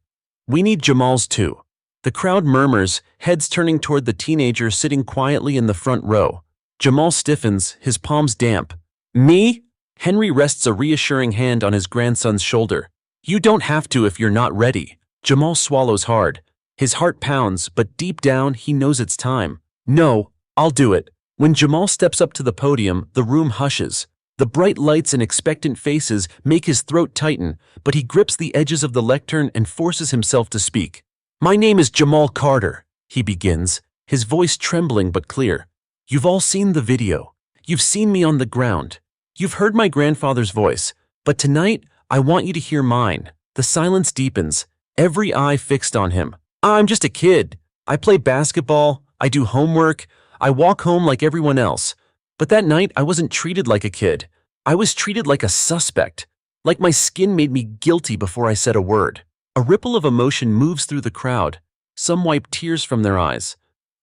Speaker 1: We need Jamal's too." The crowd murmurs, heads turning toward the teenager sitting quietly in the front row. Jamal stiffens, his palms damp. "Me?" Henry rests a reassuring hand on his grandson's shoulder. "You don't have to if you're not ready." Jamal swallows hard. His heart pounds, but deep down, he knows it's time. "No, I'll do it." When Jamal steps up to the podium, the room hushes. The bright lights and expectant faces make his throat tighten, but he grips the edges of the lectern and forces himself to speak. "My name is Jamal Carter," he begins, his voice trembling but clear. "You've all seen the video. You've seen me on the ground. You've heard my grandfather's voice. But tonight, I want you to hear mine." The silence deepens, every eye fixed on him. "I'm just a kid. I play basketball. I do homework. I walk home like everyone else. But that night, I wasn't treated like a kid. I was treated like a suspect. Like my skin made me guilty before I said a word." A ripple of emotion moves through the crowd. Some wipe tears from their eyes.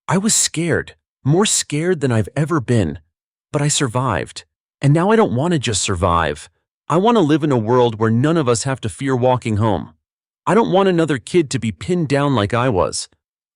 Speaker 1: "I was scared. More scared than I've ever been. But I survived. And now I don't want to just survive. I want to live in a world where none of us have to fear walking home. I don't want another kid to be pinned down like I was.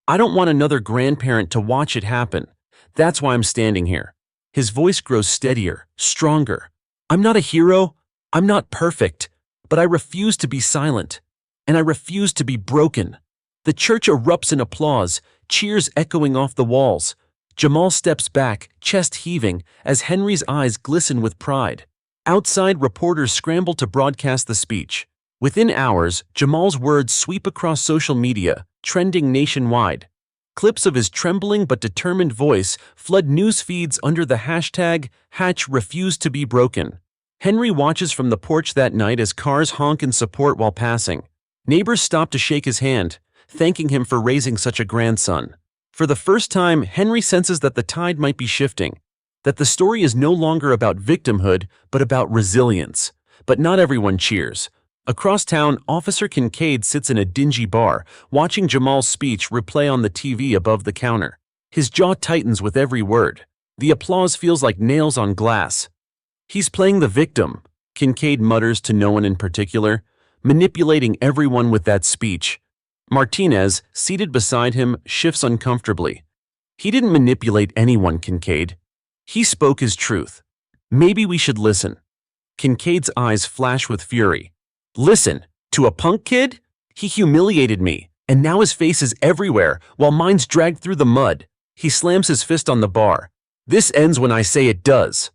Speaker 1: I don't want another grandparent to watch it happen. That's why I'm standing here." His voice grows steadier, stronger. "I'm not a hero. I'm not perfect. But I refuse to be silent. And I refuse to be broken." The church erupts in applause, cheers echoing off the walls. Jamal steps back, chest heaving, as Henry's eyes glisten with pride. Outside, reporters scramble to broadcast the speech. Within hours, Jamal's words sweep across social media, trending nationwide. Clips of his trembling but determined voice flood news feeds under the hashtag #RefuseToBeBroken. Henry watches from the porch that night as cars honk in support while passing. Neighbors stop to shake his hand, thanking him for raising such a grandson. For the first time, Henry senses that the tide might be shifting, that the story is no longer about victimhood, but about resilience. But not everyone cheers. Across town, Officer Kincaid sits in a dingy bar, watching Jamal's speech replay on the TV above the counter. His jaw tightens with every word. The applause feels like nails on glass. "He's playing the victim," Kincaid mutters to no one in particular, manipulating everyone with that speech. Martinez, seated beside him, shifts uncomfortably. "He didn't manipulate anyone, Kincaid. He spoke his truth. Maybe we should listen." Kincaid's eyes flash with fury. "Listen, to a punk kid? He humiliated me, and now his face is everywhere, while mine's dragged through the mud." He slams his fist on the bar. "This ends when I say it does."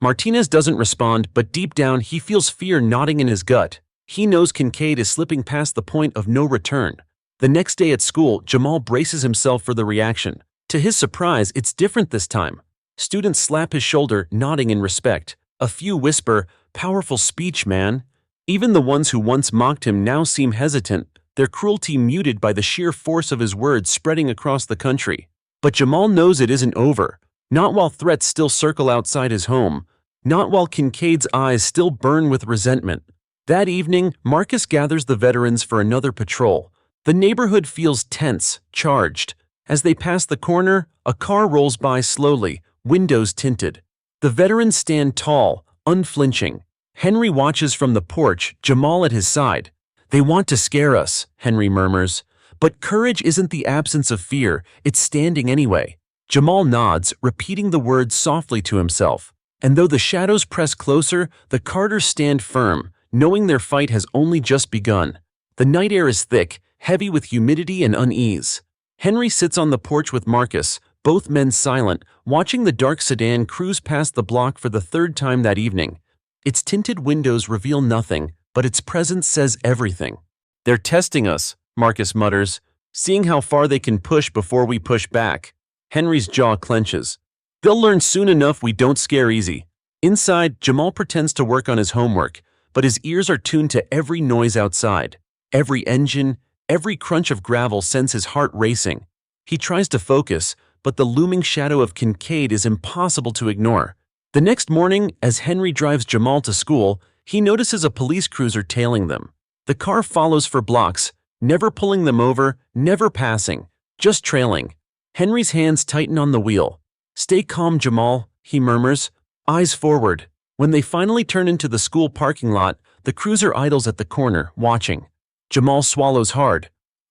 Speaker 1: Martinez doesn't respond, but deep down he feels fear knotting in his gut. He knows Kincaid is slipping past the point of no return. The next day at school, Jamal braces himself for the reaction. To his surprise, it's different this time. Students slap his shoulder, nodding in respect. A few whisper, "Powerful speech, man." Even the ones who once mocked him now seem hesitant, their cruelty muted by the sheer force of his words spreading across the country. But Jamal knows it isn't over. Not while threats still circle outside his home. Not while Kincaid's eyes still burn with resentment. That evening, Marcus gathers the veterans for another patrol. The neighborhood feels tense, charged. As they pass the corner, a car rolls by slowly, windows tinted. The veterans stand tall, unflinching. Henry watches from the porch, Jamal at his side. "They want to scare us," Henry murmurs. But courage isn't the absence of fear, it's standing anyway. Jamal nods, repeating the words softly to himself. And though the shadows press closer, the Carters stand firm, knowing their fight has only just begun. The night air is thick, heavy with humidity and unease. Henry sits on the porch with Marcus, both men silent, watching the dark sedan cruise past the block for the third time that evening. Its tinted windows reveal nothing, but its presence says everything. "They're testing us," Marcus mutters, "seeing how far they can push before we push back." Henry's jaw clenches. "They'll learn soon enough we don't scare easy." Inside, Jamal pretends to work on his homework, but his ears are tuned to every noise outside. Every engine, every crunch of gravel sends his heart racing. He tries to focus, but the looming shadow of Kincaid is impossible to ignore. The next morning, as Henry drives Jamal to school, he notices a police cruiser tailing them. The car follows for blocks, never pulling them over, never passing, just trailing. Henry's hands tighten on the wheel. "Stay calm, Jamal," he murmurs, eyes forward. When they finally turn into the school parking lot, the cruiser idles at the corner, watching. Jamal swallows hard.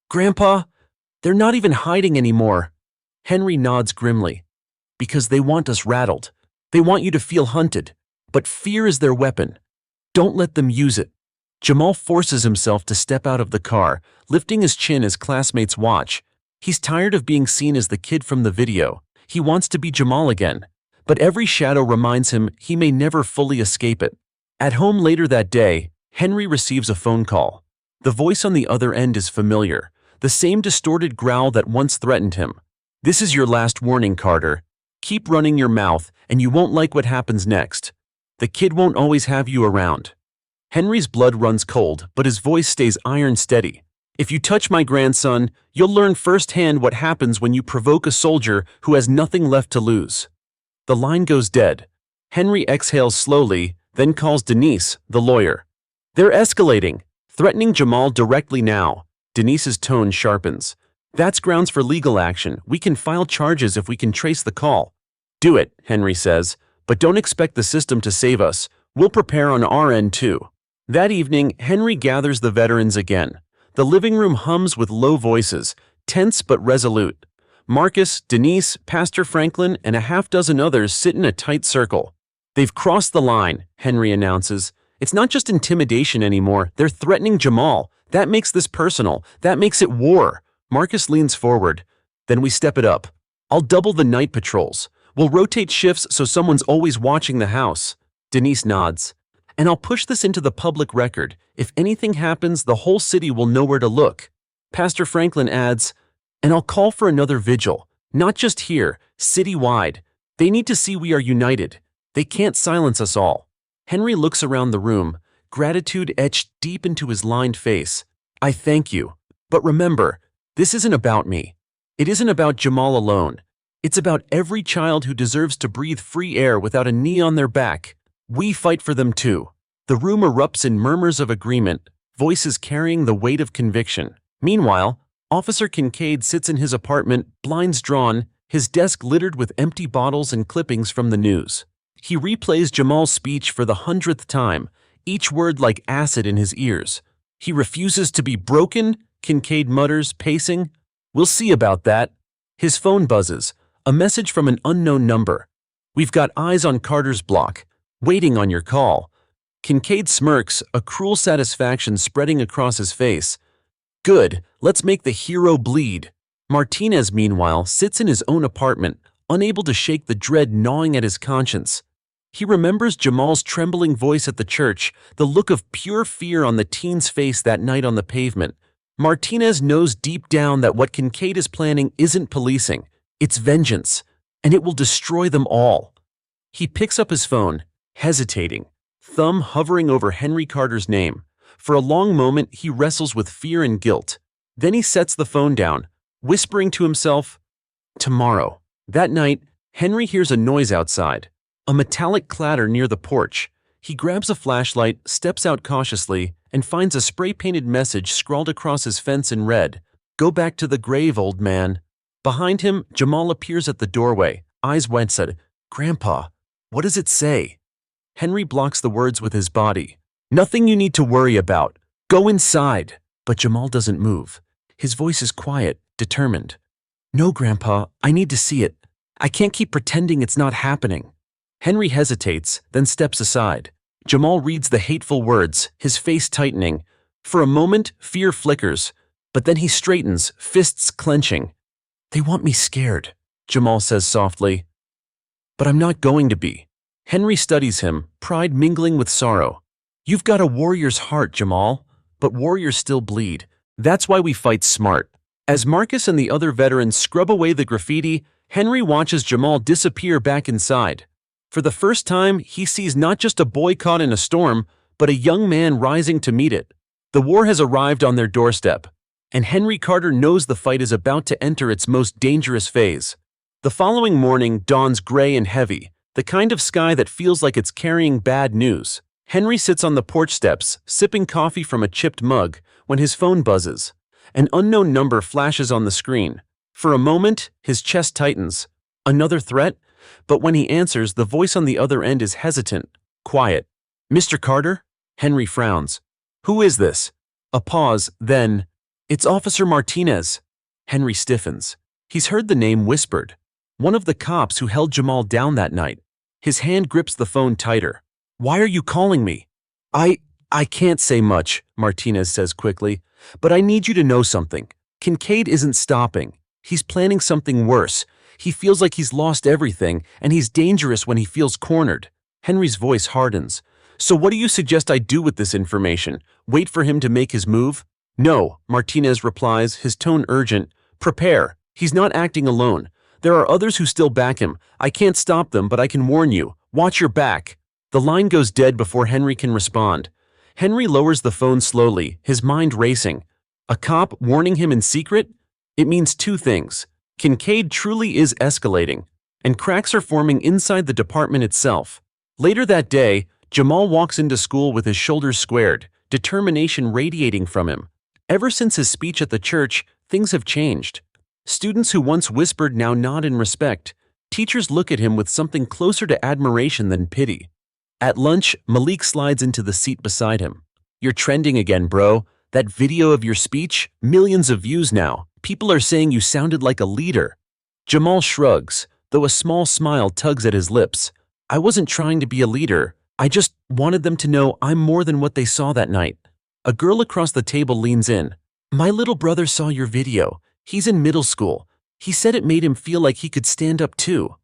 Speaker 1: "Grandpa, they're not even hiding anymore." Henry nods grimly. "Because they want us rattled. They want you to feel hunted. But fear is their weapon. Don't let them use it." Jamal forces himself to step out of the car, lifting his chin as classmates watch. He's tired of being seen as the kid from the video. He wants to be Jamal again. But every shadow reminds him he may never fully escape it. At home later that day, Henry receives a phone call. The voice on the other end is familiar, the same distorted growl that once threatened him. "This is your last warning, Carter. Keep running your mouth, and you won't like what happens next. The kid won't always have you around." Henry's blood runs cold, but his voice stays iron steady. "If you touch my grandson, you'll learn firsthand what happens when you provoke a soldier who has nothing left to lose." The line goes dead. Henry exhales slowly, then calls Denise, the lawyer. "They're escalating, threatening Jamal directly now." Denise's tone sharpens. "That's grounds for legal action. We can file charges if we can trace the call." "Do it," Henry says, "but don't expect the system to save us. We'll prepare on our end too." That evening, Henry gathers the veterans again. The living room hums with low voices, tense but resolute. Marcus, Denise, Pastor Franklin, and a half-dozen others sit in a tight circle. "They've crossed the line," Henry announces. "It's not just intimidation anymore. They're threatening Jamal. That makes this personal. That makes it war." Marcus leans forward. "Then we step it up. I'll double the night patrols. We'll rotate shifts so someone's always watching the house." Denise nods. "And I'll push this into the public record. If anything happens, the whole city will know where to look." Pastor Franklin adds, "And I'll call for another vigil. Not just here, citywide. They need to see we are united. They can't silence us all." Henry looks around the room, gratitude etched deep into his lined face. "I thank you. But remember, this isn't about me. It isn't about Jamal alone. It's about every child who deserves to breathe free air without a knee on their back. We fight for them too." The room erupts in murmurs of agreement, voices carrying the weight of conviction. Meanwhile, Officer Kincaid sits in his apartment, blinds drawn, his desk littered with empty bottles and clippings from the news. He replays Jamal's speech for the 100th time, each word like acid in his ears. "He refuses to be broken," Kincaid mutters, pacing. "We'll see about that." His phone buzzes, a message from an unknown number. "We've got eyes on Carter's block, waiting on your call." Kincaid smirks, a cruel satisfaction spreading across his face. "Good, let's make the hero bleed." Martinez, meanwhile, sits in his own apartment, unable to shake the dread gnawing at his conscience. He remembers Jamal's trembling voice at the church, the look of pure fear on the teen's face that night on the pavement. Martinez knows deep down that what Kincaid is planning isn't policing, it's vengeance, and it will destroy them all. He picks up his phone, hesitating, thumb hovering over Henry Carter's name. For a long moment, he wrestles with fear and guilt. Then he sets the phone down, whispering to himself, "Tomorrow." That night, Henry hears a noise outside, a metallic clatter near the porch. He grabs a flashlight, steps out cautiously, and finds a spray-painted message scrawled across his fence in red. "Go back to the grave, old man." Behind him, Jamal appears at the doorway, eyes wide-set. "Grandpa, what does it say?" Henry blocks the words with his body. "Nothing you need to worry about. Go inside." But Jamal doesn't move. His voice is quiet, determined. "No, Grandpa, I need to see it. I can't keep pretending it's not happening." Henry hesitates, then steps aside. Jamal reads the hateful words, his face tightening. For a moment, fear flickers, but then he straightens, fists clenching. "They want me scared," Jamal says softly. "But I'm not going to be." Henry studies him, pride mingling with sorrow. "You've got a warrior's heart, Jamal, but warriors still bleed. That's why we fight smart." As Marcus and the other veterans scrub away the graffiti, Henry watches Jamal disappear back inside. For the first time, he sees not just a boy caught in a storm, but a young man rising to meet it. The war has arrived on their doorstep, and Henry Carter knows the fight is about to enter its most dangerous phase. The following morning dawns gray and heavy, the kind of sky that feels like it's carrying bad news. Henry sits on the porch steps, sipping coffee from a chipped mug, when his phone buzzes. An unknown number flashes on the screen. For a moment, his chest tightens. Another threat? But when he answers, the voice on the other end is hesitant, quiet. "Mr. Carter?" Henry frowns. "Who is this?" A pause, then, "It's Officer Martinez." Henry stiffens. He's heard the name whispered. One of the cops who held Jamal down that night. His hand grips the phone tighter. "Why are you calling me?" I can't say much," Martinez says quickly, "but I need you to know something. Kincaid isn't stopping. He's planning something worse. He feels like he's lost everything, and he's dangerous when he feels cornered." Henry's voice hardens. "So what do you suggest I do with this information? Wait for him to make his move?" "No," Martinez replies, his tone urgent. "Prepare. He's not acting alone. There are others who still back him. I can't stop them, but I can warn you. Watch your back." The line goes dead before Henry can respond. Henry lowers the phone slowly, his mind racing. A cop warning him in secret? It means two things. Kincaid truly is escalating, and cracks are forming inside the department itself. Later that day, Jamal walks into school with his shoulders squared, determination radiating from him. Ever since his speech at the church, things have changed. Students who once whispered now nod in respect. Teachers look at him with something closer to admiration than pity. At lunch, Malik slides into the seat beside him. "You're trending again, bro. That video of your speech? Millions of views now. People are saying you sounded like a leader." Jamal shrugs, though a small smile tugs at his lips. "I wasn't trying to be a leader. I just wanted them to know I'm more than what they saw that night." A girl across the table leans in. "My little brother saw your video. He's in middle school. He said it made him feel like he could stand up too."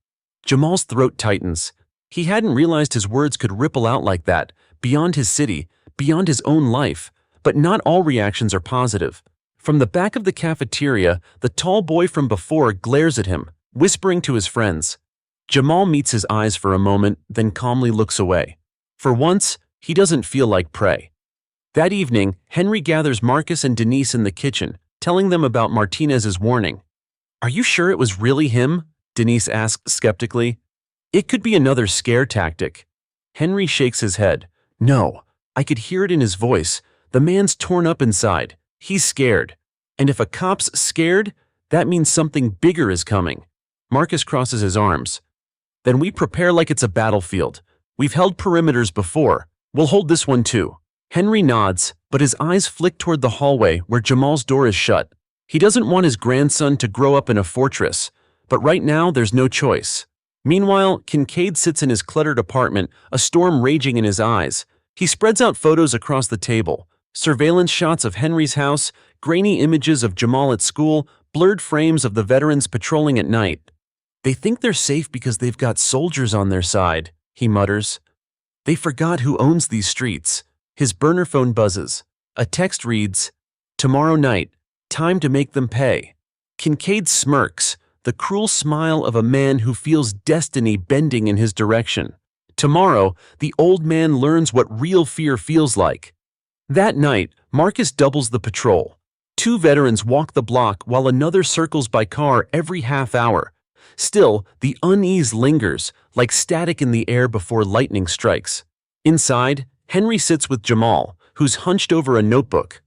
Speaker 1: Jamal's throat tightens. He hadn't realized his words could ripple out like that, beyond his city, beyond his own life. But not all reactions are positive. From the back of the cafeteria, the tall boy from before glares at him, whispering to his friends. Jamal meets his eyes for a moment, then calmly looks away. For once, he doesn't feel like prey. That evening, Henry gathers Marcus and Denise in the kitchen, telling them about Martinez's warning. "Are you sure it was really him?" Denise asks skeptically. "It could be another scare tactic." Henry shakes his head. "No, I could hear it in his voice. The man's torn up inside. He's scared. And if a cop's scared, that means something bigger is coming." Marcus crosses his arms. "Then we prepare like it's a battlefield. We've held perimeters before. We'll hold this one too." Henry nods, but his eyes flick toward the hallway where Jamal's door is shut. He doesn't want his grandson to grow up in a fortress, but right now there's no choice. Meanwhile, Kincaid sits in his cluttered apartment, a storm raging in his eyes. He spreads out photos across the table. Surveillance shots of Henry's house, grainy images of Jamal at school, blurred frames of the veterans patrolling at night. "They think they're safe because they've got soldiers on their side," he mutters. "They forgot who owns these streets." His burner phone buzzes. A text reads, "Tomorrow night, time to make them pay." Kincaid smirks, the cruel smile of a man who feels destiny bending in his direction. Tomorrow, the old man learns what real fear feels like. That night, Marcus doubles the patrol. 2 veterans walk the block while another circles by car every half hour, Still, the unease lingers, like static in the air before lightning strikes. Inside, Henry sits with Jamal, who's hunched over a notebook.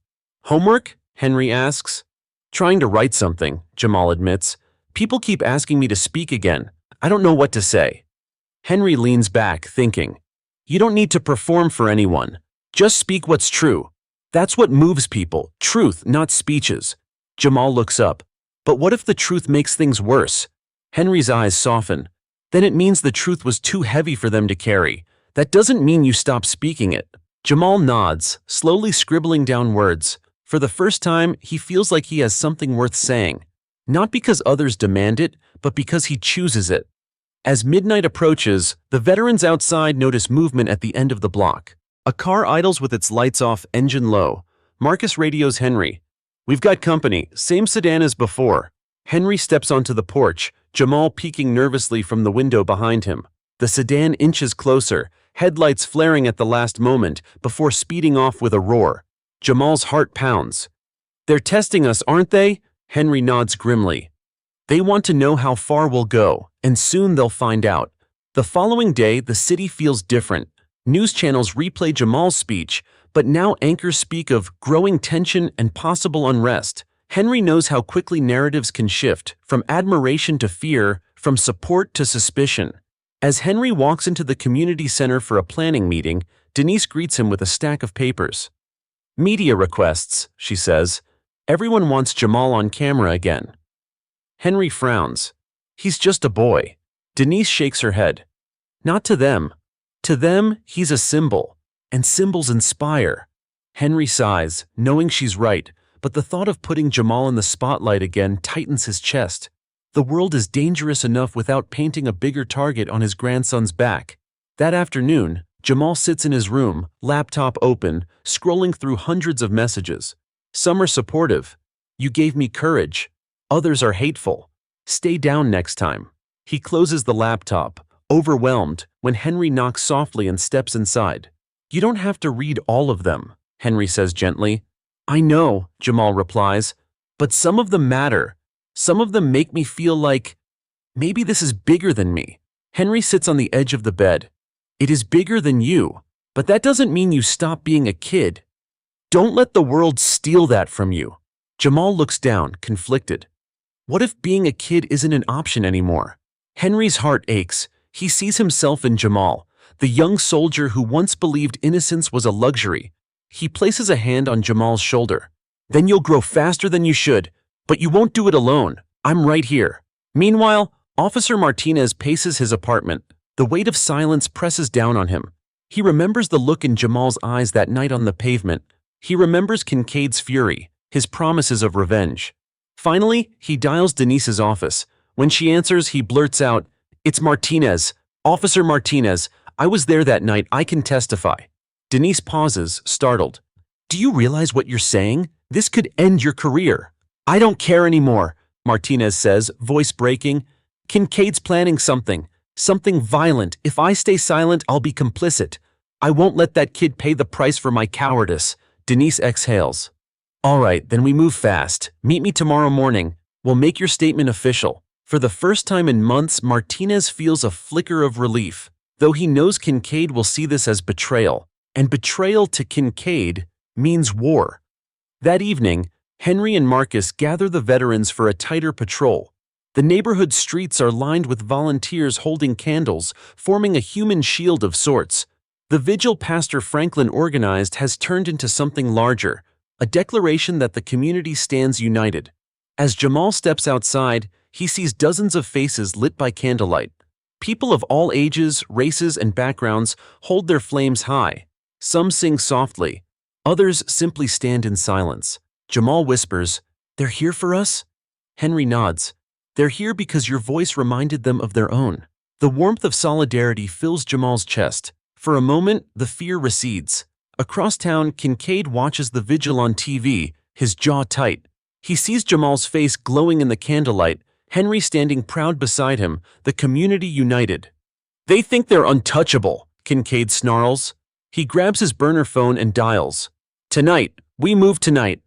Speaker 1: "Homework?" Henry asks. "Trying to write something," Jamal admits. "People keep asking me to speak again. I don't know what to say." Henry leans back, thinking. "You don't need to perform for anyone. Just speak what's true. That's what moves people, truth, not speeches." Jamal looks up. "But what if the truth makes things worse?" Henry's eyes soften. "Then it means the truth was too heavy for them to carry. That doesn't mean you stop speaking it." Jamal nods, slowly scribbling down words. For the first time, he feels like he has something worth saying. Not because others demand it, but because he chooses it. As midnight approaches, the veterans outside notice movement at the end of the block. A car idles with its lights off, engine low. Marcus radios Henry. "We've got company, same sedan as before." Henry steps onto the porch, Jamal peeking nervously from the window behind him. The sedan inches closer, headlights flaring at the last moment before speeding off with a roar. Jamal's heart pounds. "They're testing us, aren't they?" Henry nods grimly. "They want to know how far we'll go, and soon they'll find out." The following day, the city feels different. News channels replay Jamal's speech, but now anchors speak of growing tension and possible unrest. Henry knows how quickly narratives can shift, from admiration to fear, from support to suspicion. As Henry walks into the community center for a planning meeting, Denise greets him with a stack of papers. "Media requests," she says. "Everyone wants Jamal on camera again." Henry frowns. "He's just a boy." Denise shakes her head. "Not to them. To them, he's a symbol, and symbols inspire." Henry sighs, knowing she's right, but the thought of putting Jamal in the spotlight again tightens his chest. The world is dangerous enough without painting a bigger target on his grandson's back. That afternoon, Jamal sits in his room, laptop open, scrolling through hundreds of messages. Some are supportive. "You gave me courage." Others are hateful. "Stay down next time." He closes the laptop, overwhelmed, when Henry knocks softly and steps inside. "You don't have to read all of them," Henry says gently. "I know," Jamal replies, "but some of them matter. Some of them make me feel like maybe this is bigger than me." Henry sits on the edge of the bed. "It is bigger than you, but that doesn't mean you stop being a kid. Don't let the world steal that from you." Jamal looks down, conflicted. What if being a kid isn't an option anymore? Henry's heart aches. He sees himself in Jamal, the young soldier who once believed innocence was a luxury. He places a hand on Jamal's shoulder. "Then you'll grow faster than you should, but you won't do it alone. I'm right here." Meanwhile, Officer Martinez paces his apartment. The weight of silence presses down on him. He remembers the look in Jamal's eyes that night on the pavement. He remembers Kincaid's fury, his promises of revenge. Finally, he dials Denise's office. When she answers, he blurts out, "It's Martinez. Officer Martinez. I was there that night. I can testify." Denise pauses, startled. "Do you realize what you're saying? This could end your career." "I don't care anymore," Martinez says, voice breaking. "Kincaid's planning something violent. If I stay silent, I'll be complicit. I won't let that kid pay the price for my cowardice." Denise exhales. "All right, then we move fast. Meet me tomorrow morning. We'll make your statement official." For the first time in months, Martinez feels a flicker of relief, though he knows Kincaid will see this as betrayal, and betrayal to Kincaid means war. That evening, Henry and Marcus gather the veterans for a tighter patrol. The neighborhood streets are lined with volunteers holding candles, forming a human shield of sorts. The vigil Pastor Franklin organized has turned into something larger, a declaration that the community stands united. As Jamal steps outside, he sees dozens of faces lit by candlelight. People of all ages, races, and backgrounds hold their flames high. Some sing softly. Others simply stand in silence. Jamal whispers, "They're here for us?" Henry nods. "They're here because your voice reminded them of their own." The warmth of solidarity fills Jamal's chest. For a moment, the fear recedes. Across town, Kincaid watches the vigil on TV, his jaw tight. He sees Jamal's face glowing in the candlelight, Henry standing proud beside him, the community united. "They think they're untouchable," Kincaid snarls. He grabs his burner phone and dials. "Tonight, we move tonight."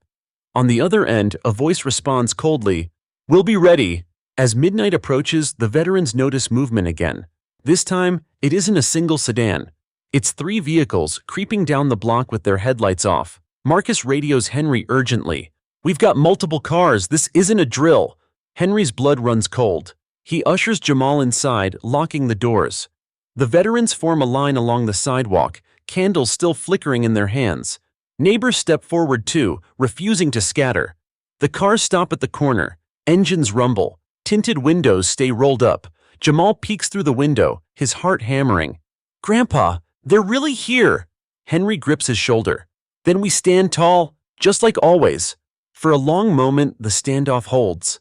Speaker 1: On the other end, a voice responds coldly, "We'll be ready." As midnight approaches, the veterans notice movement again. This time, it isn't a single sedan. It's 3 vehicles creeping down the block with their headlights off. Marcus radios Henry urgently. "We've got multiple cars, this isn't a drill." Henry's blood runs cold. He ushers Jamal inside, locking the doors. The veterans form a line along the sidewalk, candles still flickering in their hands. Neighbors step forward too, refusing to scatter. The cars stop at the corner. Engines rumble. Tinted windows stay rolled up. Jamal peeks through the window, his heart hammering. "Grandpa, they're really here!" Henry grips his shoulder. Then we stand tall, just like always. For a long moment, the standoff holds.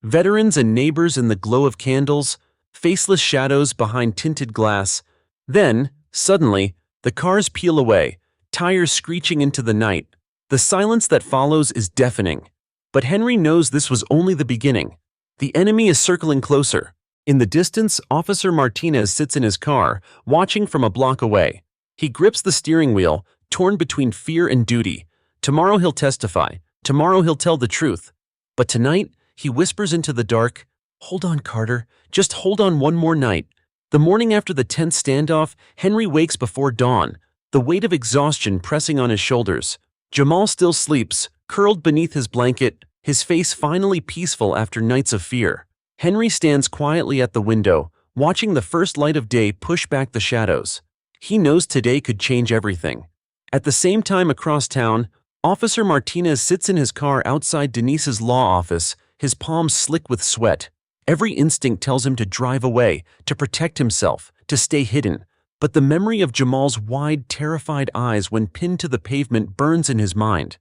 Speaker 1: Veterans and neighbors in the glow of candles, faceless shadows behind tinted glass. Then, suddenly, the cars peel away, tires screeching into the night. The silence that follows is deafening. But Henry knows this was only the beginning. The enemy is circling closer. In the distance, Officer Martinez sits in his car, watching from a block away. He grips the steering wheel, torn between fear and duty. Tomorrow he'll testify. Tomorrow he'll tell the truth. But tonight, he whispers into the dark, "Hold on, Carter. Just hold on one more night." The morning after the tense standoff, Henry wakes before dawn, the weight of exhaustion pressing on his shoulders. Jamal still sleeps, curled beneath his blanket, his face finally peaceful after nights of fear. Henry stands quietly at the window, watching the first light of day push back the shadows. He knows today could change everything. At the same time across town, Officer Martinez sits in his car outside Denise's law office, his palms slick with sweat. Every instinct tells him to drive away, to protect himself, to stay hidden. But the memory of Jamal's wide, terrified eyes when pinned to the pavement burns in his mind.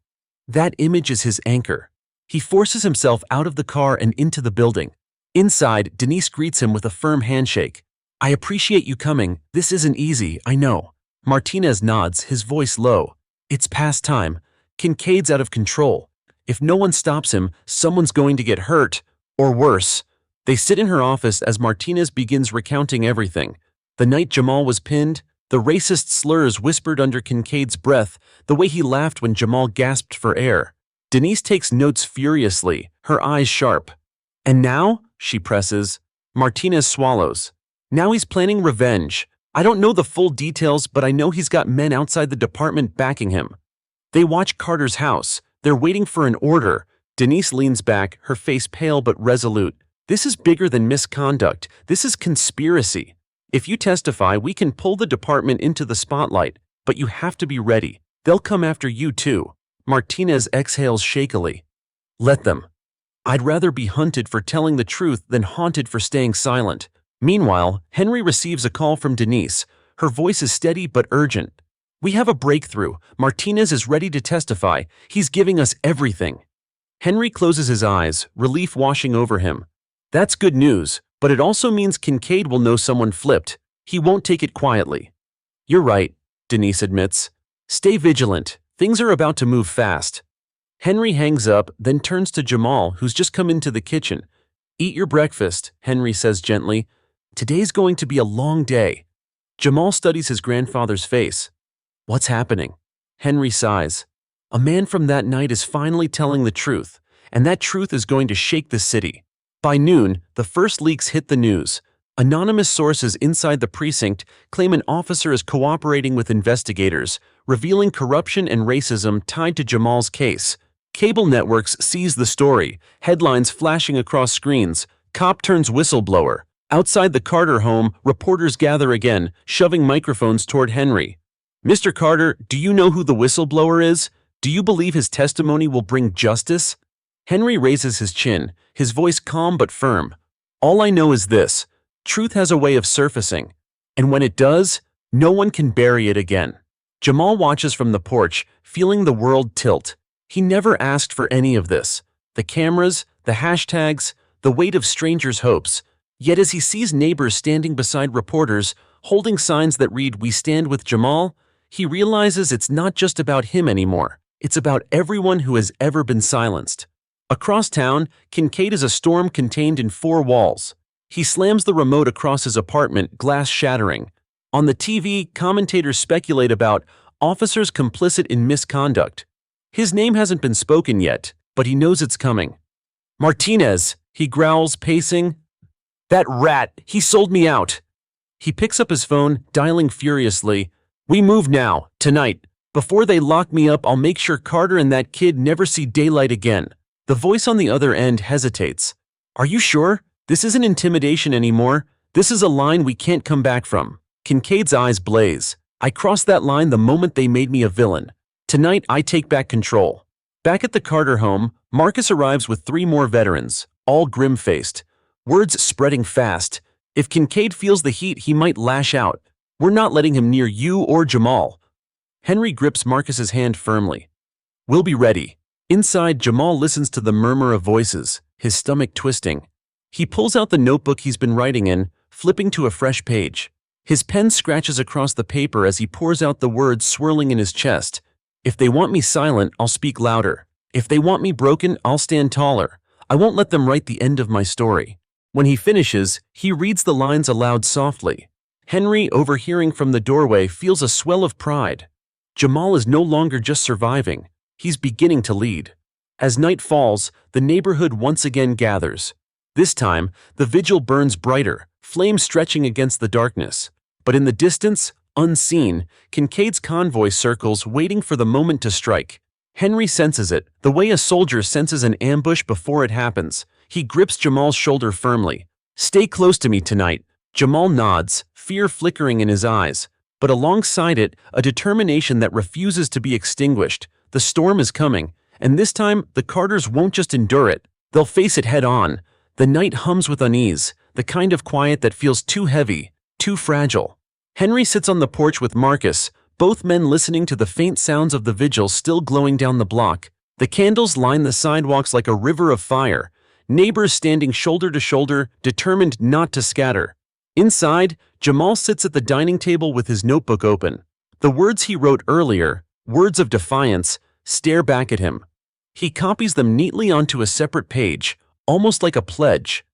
Speaker 1: That image is his anchor. He forces himself out of the car and into the building. Inside, Denise greets him with a firm handshake. "I appreciate you coming. This isn't easy, I know." Martinez nods, his voice low. "It's past time. Kincaid's out of control. If no one stops him, someone's going to get hurt, or worse." They sit in her office as Martinez begins recounting everything. The night Jamal was pinned, the racist slurs whispered under Kincaid's breath, the way he laughed when Jamal gasped for air. Denise takes notes furiously, her eyes sharp. "And now?" she presses. Martinez swallows. "Now he's planning revenge. I don't know the full details, but I know he's got men outside the department backing him." They watch Carter's house. They're waiting for an order. Denise leans back, her face pale but resolute. "This is bigger than misconduct. This is conspiracy. If you testify, we can pull the department into the spotlight, but you have to be ready. They'll come after you too." Martinez exhales shakily. "Let them. I'd rather be hunted for telling the truth than haunted for staying silent." Meanwhile, Henry receives a call from Denise. Her voice is steady but urgent. "We have a breakthrough. Martinez is ready to testify. He's giving us everything." Henry closes his eyes, relief washing over him. That's good news, but it also means Kincaid will know someone flipped. He won't take it quietly. "You're right," Denise admits. "Stay vigilant. Things are about to move fast." Henry hangs up, then turns to Jamal, who's just come into the kitchen. "Eat your breakfast," Henry says gently. "Today's going to be a long day." Jamal studies his grandfather's face. "What's happening?" Henry sighs. "A man from that night is finally telling the truth, and that truth is going to shake the city." By noon, the first leaks hit the news. Anonymous sources inside the precinct claim an officer is cooperating with investigators, revealing corruption and racism tied to Jamal's case. Cable networks seize the story, headlines flashing across screens. "Cop turns whistleblower." Outside the Carter home, reporters gather again, shoving microphones toward Henry. "Mr. Carter, do you know who the whistleblower is? Do you believe his testimony will bring justice?" Henry raises his chin, his voice calm but firm. "All I know is this. Truth has a way of surfacing. And when it does, no one can bury it again." Jamal watches from the porch, feeling the world tilt. He never asked for any of this. The cameras, the hashtags, the weight of strangers' hopes. Yet as he sees neighbors standing beside reporters, holding signs that read, "We stand with Jamal," he realizes it's not just about him anymore. It's about everyone who has ever been silenced. Across town, Kincaid is a storm contained in 4 walls. He slams the remote across his apartment, glass shattering. On the TV, commentators speculate about officers complicit in misconduct. His name hasn't been spoken yet, but he knows it's coming. "Martinez," he growls, pacing. That rat, he sold me out. He picks up his phone, dialing furiously. We move now, tonight. Before they lock me up, I'll make sure Carter and that kid never see daylight again. The voice on the other end hesitates. Are you sure? This isn't intimidation anymore. This is a line we can't come back from. Kincaid's eyes blaze. I crossed that line the moment they made me a villain. Tonight, I take back control. Back at the Carter home, Marcus arrives with 3 more veterans, all grim-faced. Words spreading fast. If Kincaid feels the heat, he might lash out. We're not letting him near you or Jamal. Henry grips Marcus's hand firmly. We'll be ready. Inside, Jamal listens to the murmur of voices, his stomach twisting. He pulls out the notebook he's been writing in, flipping to a fresh page. His pen scratches across the paper as he pours out the words swirling in his chest. If they want me silent, I'll speak louder. If they want me broken, I'll stand taller. I won't let them write the end of my story. When he finishes, he reads the lines aloud softly. Henry, overhearing from the doorway, feels a swell of pride. Jamal is no longer just surviving. He's beginning to lead. As night falls, the neighborhood once again gathers. This time, the vigil burns brighter, flames stretching against the darkness. But in the distance, unseen, Kincaid's convoy circles, waiting for the moment to strike. Henry senses it, the way a soldier senses an ambush before it happens. He grips Jamal's shoulder firmly. Stay close to me tonight. Jamal nods, fear flickering in his eyes. But alongside it, a determination that refuses to be extinguished. The storm is coming, and this time, the Carters won't just endure it. They'll face it head on. The night hums with unease, the kind of quiet that feels too heavy, too fragile. Henry sits on the porch with Marcus, both men listening to the faint sounds of the vigil still glowing down the block. The candles line the sidewalks like a river of fire, neighbors standing shoulder to shoulder, determined not to scatter. Inside, Jamal sits at the dining table with his notebook open. The words he wrote earlier, words of defiance, stare back at him. He copies them neatly onto a separate page, almost like a pledge.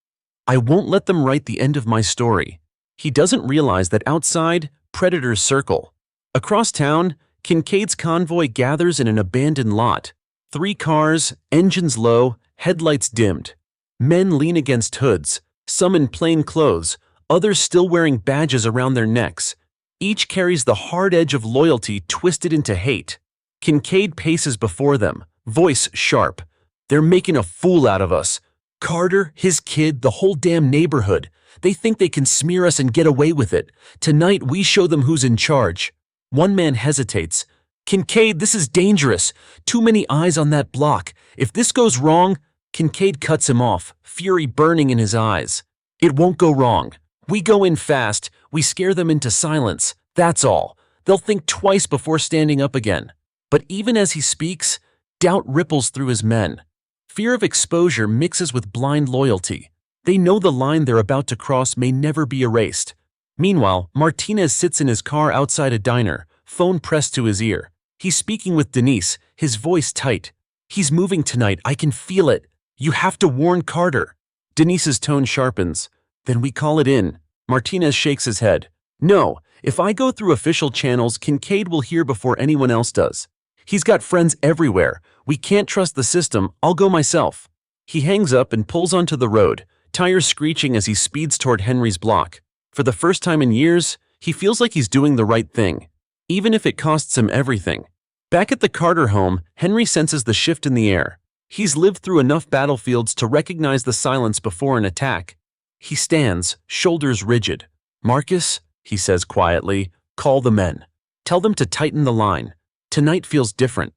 Speaker 1: I won't let them write the end of my story. He doesn't realize that outside, predators circle. Across town, Kincaid's convoy gathers in an abandoned lot. 3 cars, engines low, headlights dimmed. Men lean against hoods, some in plain clothes, others still wearing badges around their necks. Each carries the hard edge of loyalty twisted into hate. Kincaid paces before them, voice sharp. They're making a fool out of us. Carter, his kid, the whole damn neighborhood. They think they can smear us and get away with it. Tonight, we show them who's in charge. One man hesitates. Kincaid, this is dangerous. Too many eyes on that block. If this goes wrong, Kincaid cuts him off, fury burning in his eyes. It won't go wrong. We go in fast. We scare them into silence. That's all. They'll think twice before standing up again. But even as he speaks, doubt ripples through his men. Fear of exposure mixes with blind loyalty. They know the line they're about to cross may never be erased. Meanwhile, Martinez sits in his car outside a diner, phone pressed to his ear. He's speaking with Denise, his voice tight. He's moving tonight, I can feel it. You have to warn Carter. Denise's tone sharpens. Then we call it in. Martinez shakes his head. No, if I go through official channels, Kincaid will hear before anyone else does. He's got friends everywhere. We can't trust the system. I'll go myself. He hangs up and pulls onto the road, tires screeching as he speeds toward Henry's block. For the first time in years, he feels like he's doing the right thing, even if it costs him everything. Back at the Carter home, Henry senses the shift in the air. He's lived through enough battlefields to recognize the silence before an attack. He stands, shoulders rigid. Marcus, he says quietly, call the men. Tell them to tighten the line. Tonight feels different.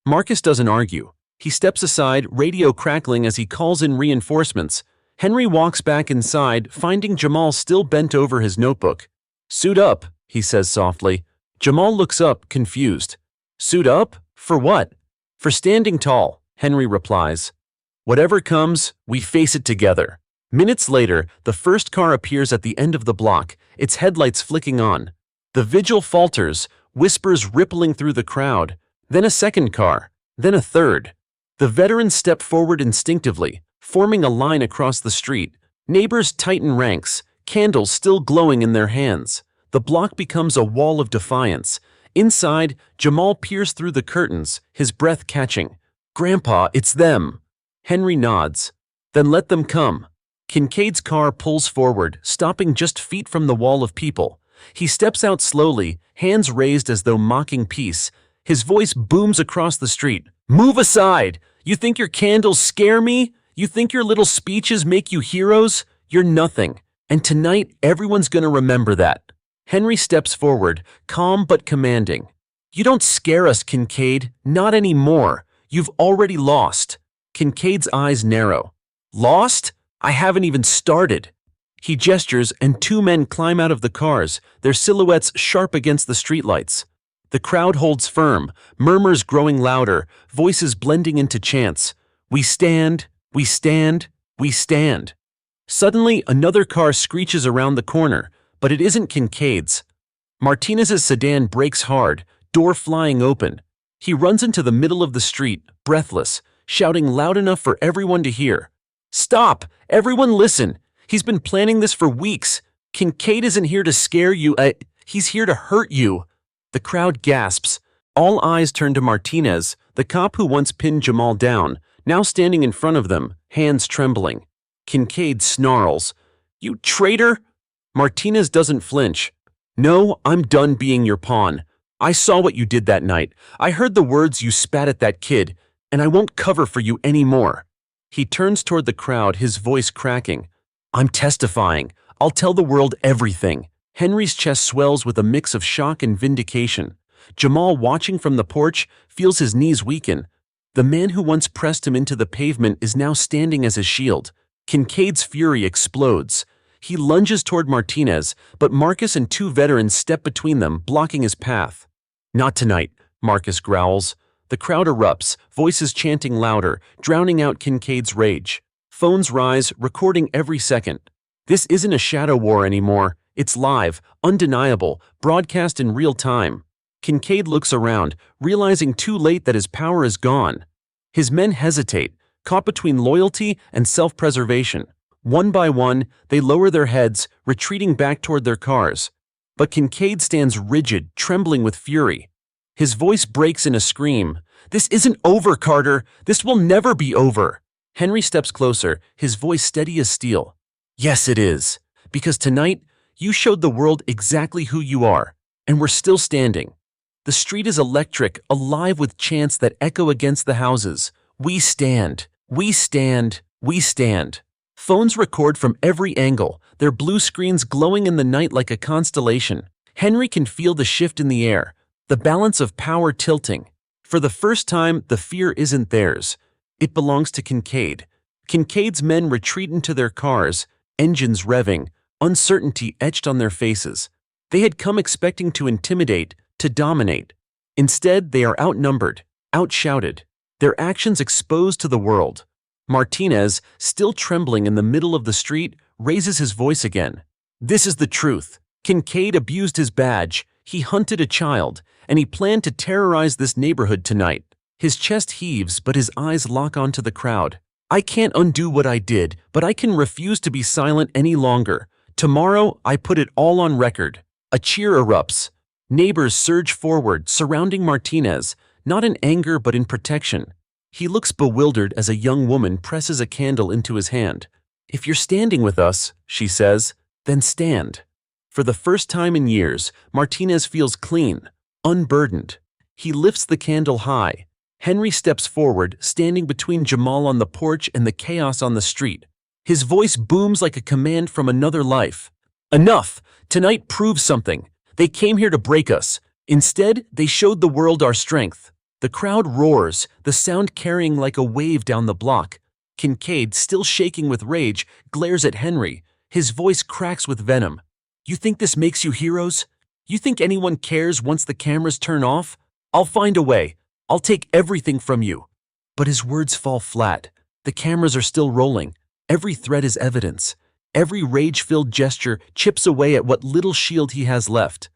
Speaker 1: Marcus doesn't argue. He steps aside, radio crackling as he calls in reinforcements. Henry walks back inside, finding Jamal still bent over his notebook. Suit up, he says softly. Jamal looks up, confused. Suit up? For what? For standing tall, Henry replies. Whatever comes, we face it together. Minutes later, the first car appears at the end of the block, its headlights flicking on. The vigil falters, whispers rippling through the crowd. Then a second car, then a third. The veterans step forward instinctively, forming a line across the street. Neighbors tighten ranks, candles still glowing in their hands. The block becomes a wall of defiance. Inside, Jamal peers through the curtains, his breath catching. Grandpa, it's them. Henry nods. Then let them come. Kincaid's car pulls forward, stopping just feet from the wall of people. He steps out slowly, hands raised as though mocking peace. His voice booms across the street. Move aside! You think your candles scare me? You think your little speeches make you heroes? You're nothing. And tonight, everyone's gonna remember that. Henry steps forward, calm but commanding. You don't scare us, Kincaid. Not anymore. You've already lost. Kincaid's eyes narrow. Lost? I haven't even started. He gestures and two men climb out of the cars, their silhouettes sharp against the streetlights. The crowd holds firm, murmurs growing louder, voices blending into chants. We stand, we stand, we stand. Suddenly, another car screeches around the corner, but it isn't Kincaid's. Martinez's sedan brakes hard, door flying open. He runs into the middle of the street, breathless, shouting loud enough for everyone to hear. Stop! Everyone listen! He's been planning this for weeks. Kincaid isn't here to scare you, he's here to hurt you. The crowd gasps. All eyes turn to Martinez, the cop who once pinned Jamal down, now standing in front of them, hands trembling. Kincaid snarls. You traitor! Martinez doesn't flinch. No, I'm done being your pawn. I saw what you did that night. I heard the words you spat at that kid, and I won't cover for you anymore. He turns toward the crowd, his voice cracking. I'm testifying. I'll tell the world everything. Henry's chest swells with a mix of shock and vindication. Jamal, watching from the porch, feels his knees weaken. The man who once pressed him into the pavement is now standing as his shield. Kincaid's fury explodes. He lunges toward Martinez, but Marcus and two veterans step between them, blocking his path. Not tonight, Marcus growls. The crowd erupts, voices chanting louder, drowning out Kincaid's rage. Phones rise, recording every second. This isn't a shadow war anymore. It's live, undeniable, broadcast in real time. Kincaid looks around, realizing too late that his power is gone. His men hesitate, caught between loyalty and self-preservation. One by one, they lower their heads, retreating back toward their cars. But Kincaid stands rigid, trembling with fury. His voice breaks in a scream. This isn't over, Carter. This will never be over. Henry steps closer, his voice steady as steel. Yes, it is. Because tonight, you showed the world exactly who you are, and we're still standing. The street is electric, alive with chants that echo against the houses. We stand. We stand. We stand. Phones record from every angle, their blue screens glowing in the night like a constellation. Henry can feel the shift in the air, the balance of power tilting. For the first time, the fear isn't theirs. It belongs to Kincaid. Kincaid's men retreat into their cars, engines revving, uncertainty etched on their faces. They had come expecting to intimidate, to dominate. Instead, they are outnumbered, outshouted, their actions exposed to the world. Martinez, still trembling in the middle of the street, raises his voice again. This is the truth. Kincaid abused his badge, he hunted a child, and he planned to terrorize this neighborhood tonight. His chest heaves, but his eyes lock onto the crowd. I can't undo what I did, but I can refuse to be silent any longer. Tomorrow, I put it all on record. A cheer erupts. Neighbors surge forward, surrounding Martinez, not in anger but in protection. He looks bewildered as a young woman presses a candle into his hand. If you're standing with us, she says, then stand. For the first time in years, Martinez feels clean, unburdened. He lifts the candle high. Henry steps forward, standing between Jamal on the porch and the chaos on the street. His voice booms like a command from another life. Enough! Tonight proves something. They came here to break us. Instead, they showed the world our strength. The crowd roars, the sound carrying like a wave down the block. Kincaid, still shaking with rage, glares at Henry. His voice cracks with venom. You think this makes you heroes? You think anyone cares once the cameras turn off? I'll find a way. I'll take everything from you. But his words fall flat. The cameras are still rolling. Every threat is evidence. Every rage-filled gesture chips away at what little shield he has left.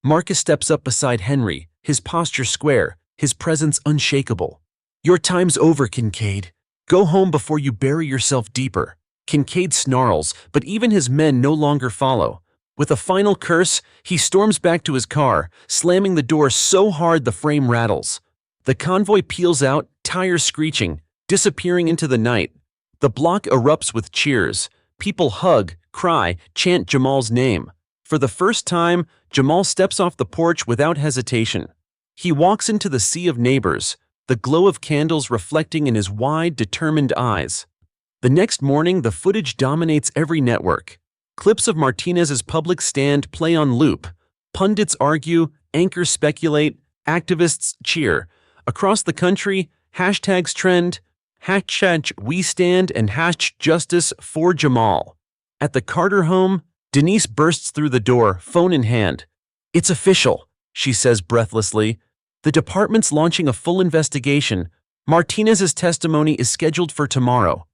Speaker 1: Marcus steps up beside Henry, his posture square, his presence unshakable. Your time's over, Kincaid. Go home before you bury yourself deeper. Kincaid snarls, but even his men no longer follow. With a final curse, he storms back to his car, slamming the door so hard the frame rattles. The convoy peels out, tires screeching, disappearing into the night. The block erupts with cheers. People hug, cry, chant Jamal's name. For the first time, Jamal steps off the porch without hesitation. He walks into the sea of neighbors, the glow of candles reflecting in his wide, determined eyes. The next morning, the footage dominates every network. Clips of Martinez's public stand play on loop. Pundits argue, anchors speculate, activists cheer. Across the country, hashtags trend, #WeStand and #Justice for Jamal. At the Carter home, Denise bursts through the door, phone in hand. "It's official," she says breathlessly. "The department's launching a full investigation. Martinez's testimony is scheduled for tomorrow."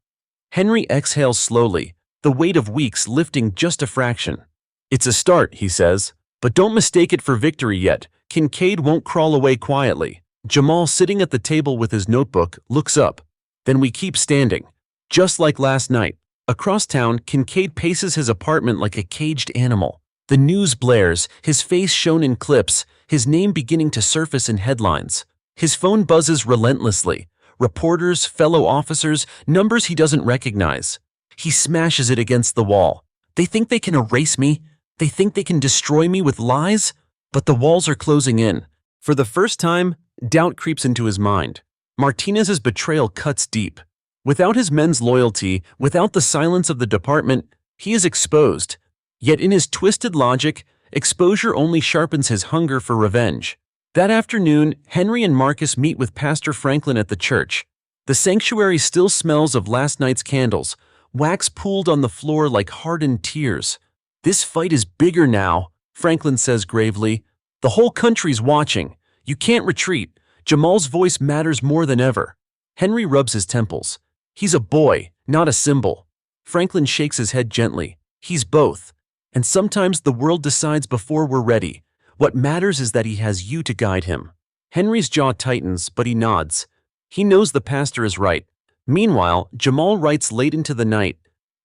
Speaker 1: Henry exhales slowly, the weight of weeks lifting just a fraction. "It's a start," he says, "but don't mistake it for victory yet. Kincaid won't crawl away quietly." Jamal, sitting at the table with his notebook, looks up. "Then we keep standing. Just like last night." Across town, Kincaid paces his apartment like a caged animal. The news blares, his face shown in clips, his name beginning to surface in headlines. His phone buzzes relentlessly. Reporters, fellow officers, numbers he doesn't recognize. He smashes it against the wall. They think they can erase me. They think they can destroy me with lies. But the walls are closing in. For the first time, doubt creeps into his mind. Martinez's betrayal cuts deep. Without his men's loyalty, without the silence of the department, he is exposed. Yet in his twisted logic, exposure only sharpens his hunger for revenge. That afternoon, Henry and Marcus meet with Pastor Franklin at the church. The sanctuary still smells of last night's candles, wax pooled on the floor like hardened tears. "This fight is bigger now," Franklin says gravely. "The whole country's watching. You can't retreat. Jamal's voice matters more than ever." Henry rubs his temples. "He's a boy, not a symbol." Franklin shakes his head gently. "He's both. And sometimes the world decides before we're ready. What matters is that he has you to guide him." Henry's jaw tightens, but he nods. He knows the pastor is right. Meanwhile, Jamal writes late into the night.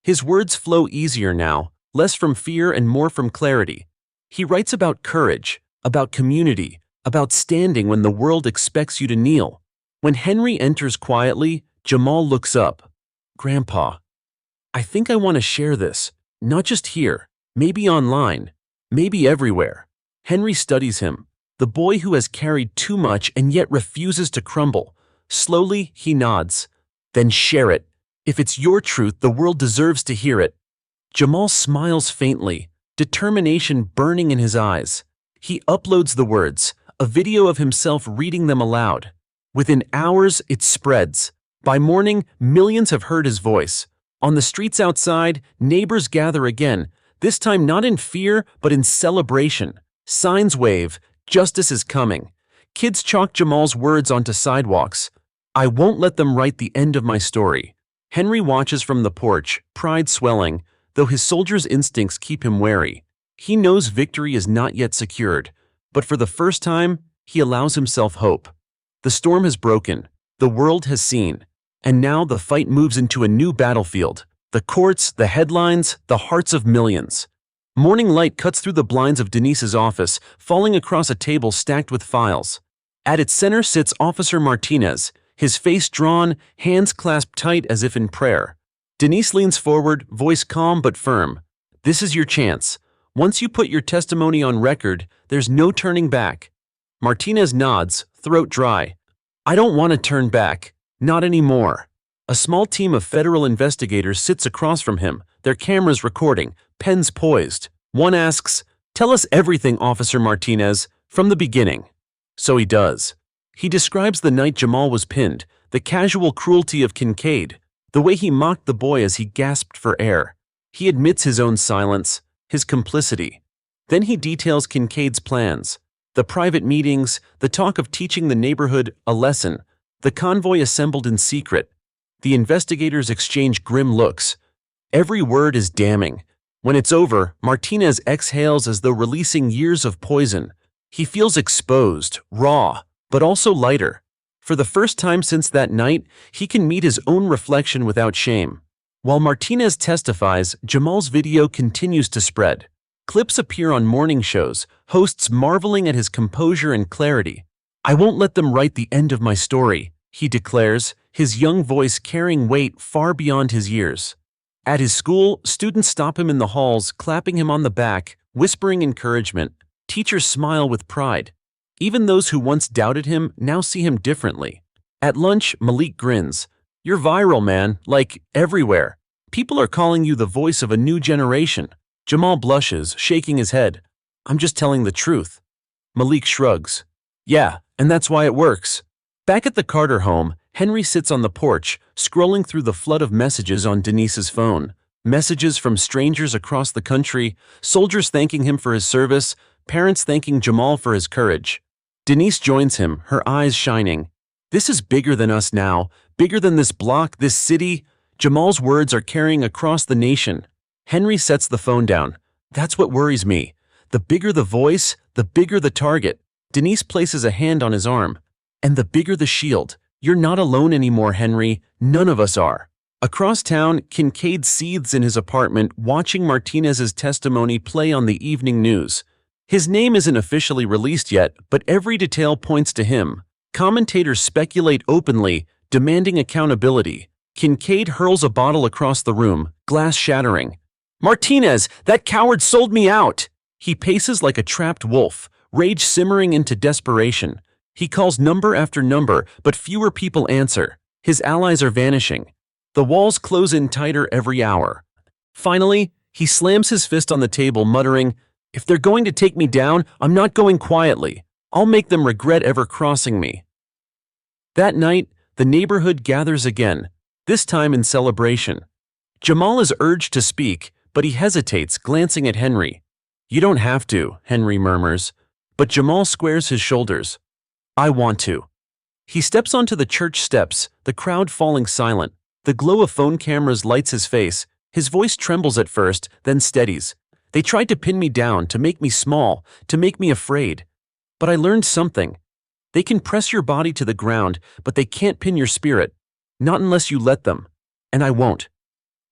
Speaker 1: His words flow easier now, less from fear and more from clarity. He writes about courage, about community, about standing when the world expects you to kneel. When Henry enters quietly, Jamal looks up. "Grandpa, I think I want to share this, not just here, maybe online, maybe everywhere." Henry studies him, the boy who has carried too much and yet refuses to crumble. Slowly, he nods. "Then share it. If it's your truth, the world deserves to hear it." Jamal smiles faintly, determination burning in his eyes. He uploads the words, a video of himself reading them aloud. Within hours, it spreads. By morning, millions have heard his voice. On the streets outside, neighbors gather again, this time not in fear, but in celebration. Signs wave, justice is coming. Kids chalk Jamal's words onto sidewalks. "I won't let them write the end of my story." Henry watches from the porch, pride swelling, though his soldier's instincts keep him wary. He knows victory is not yet secured, but for the first time, he allows himself hope. The storm has broken, the world has seen, and now the fight moves into a new battlefield. The courts, the headlines, the hearts of millions. Morning light cuts through the blinds of Denise's office, falling across a table stacked with files. At its center sits Officer Martinez, his face drawn, hands clasped tight as if in prayer. Denise leans forward, voice calm but firm. "This is your chance. Once you put your testimony on record, there's no turning back." Martinez nods, throat dry. "I don't want to turn back. Not anymore." A small team of federal investigators sits across from him, their cameras recording, pens poised. One asks, "Tell us everything, Officer Martinez, from the beginning." So he does. He describes the night Jamal was pinned, the casual cruelty of Kincaid, the way he mocked the boy as he gasped for air. He admits his own silence, his complicity. Then he details Kincaid's plans, the private meetings, the talk of teaching the neighborhood a lesson, the convoy assembled in secret. The investigators exchange grim looks. Every word is damning. When it's over, Martinez exhales as though releasing years of poison. He feels exposed, raw, but also lighter. For the first time since that night, he can meet his own reflection without shame. While Martinez testifies, Jamal's video continues to spread. Clips appear on morning shows, hosts marveling at his composure and clarity. "I won't let them write the end of my story," he declares, his young voice carrying weight far beyond his years. At his school, students stop him in the halls, clapping him on the back, whispering encouragement. Teachers smile with pride. Even those who once doubted him now see him differently. At lunch, Malik grins. "You're viral, man, like everywhere. People are calling you the voice of a new generation." Jamal blushes, shaking his head. "I'm just telling the truth." Malik shrugs. "Yeah, and that's why it works." Back at the Carter home, Henry sits on the porch, scrolling through the flood of messages on Denise's phone. Messages from strangers across the country, soldiers thanking him for his service, parents thanking Jamal for his courage. Denise joins him, her eyes shining. "This is bigger than us now, bigger than this block, this city." Jamal's words are carrying across the nation. Henry sets the phone down. "That's what worries me. The bigger the voice, the bigger the target." Denise places a hand on his arm. "And the bigger the shield. You're not alone anymore, Henry. None of us are." Across town, Kincaid seethes in his apartment, watching Martinez's testimony play on the evening news. His name isn't officially released yet, but every detail points to him. Commentators speculate openly, demanding accountability. Kincaid hurls a bottle across the room, glass shattering. "Martinez, that coward sold me out!" He paces like a trapped wolf, rage simmering into desperation. He calls number after number, but fewer people answer. His allies are vanishing. The walls close in tighter every hour. Finally, he slams his fist on the table, muttering, "If they're going to take me down, I'm not going quietly. I'll make them regret ever crossing me." That night, the neighborhood gathers again, this time in celebration. Jamal is urged to speak, but he hesitates, glancing at Henry. "You don't have to," Henry murmurs. But Jamal squares his shoulders. "I want to." He steps onto the church steps, the crowd falling silent. The glow of phone cameras lights his face. His voice trembles at first, then steadies. "They tried to pin me down, to make me small, to make me afraid. But I learned something. They can press your body to the ground, but they can't pin your spirit. Not unless you let them. And I won't.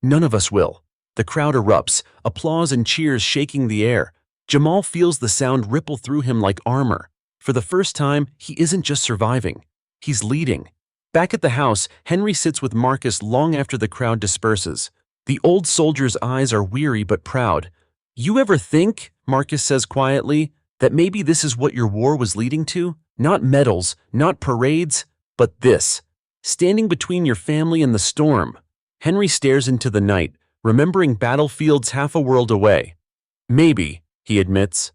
Speaker 1: None of us will." The crowd erupts, applause and cheers shaking the air. Jamal feels the sound ripple through him like armor. For the first time, he isn't just surviving. He's leading. Back at the house, Henry sits with Marcus long after the crowd disperses. The old soldier's eyes are weary but proud. "You ever think," Marcus says quietly, "that maybe this is what your war was leading to? Not medals, not parades, but this. Standing between your family and the storm." Henry stares into the night, remembering battlefields half a world away. "Maybe," he admits.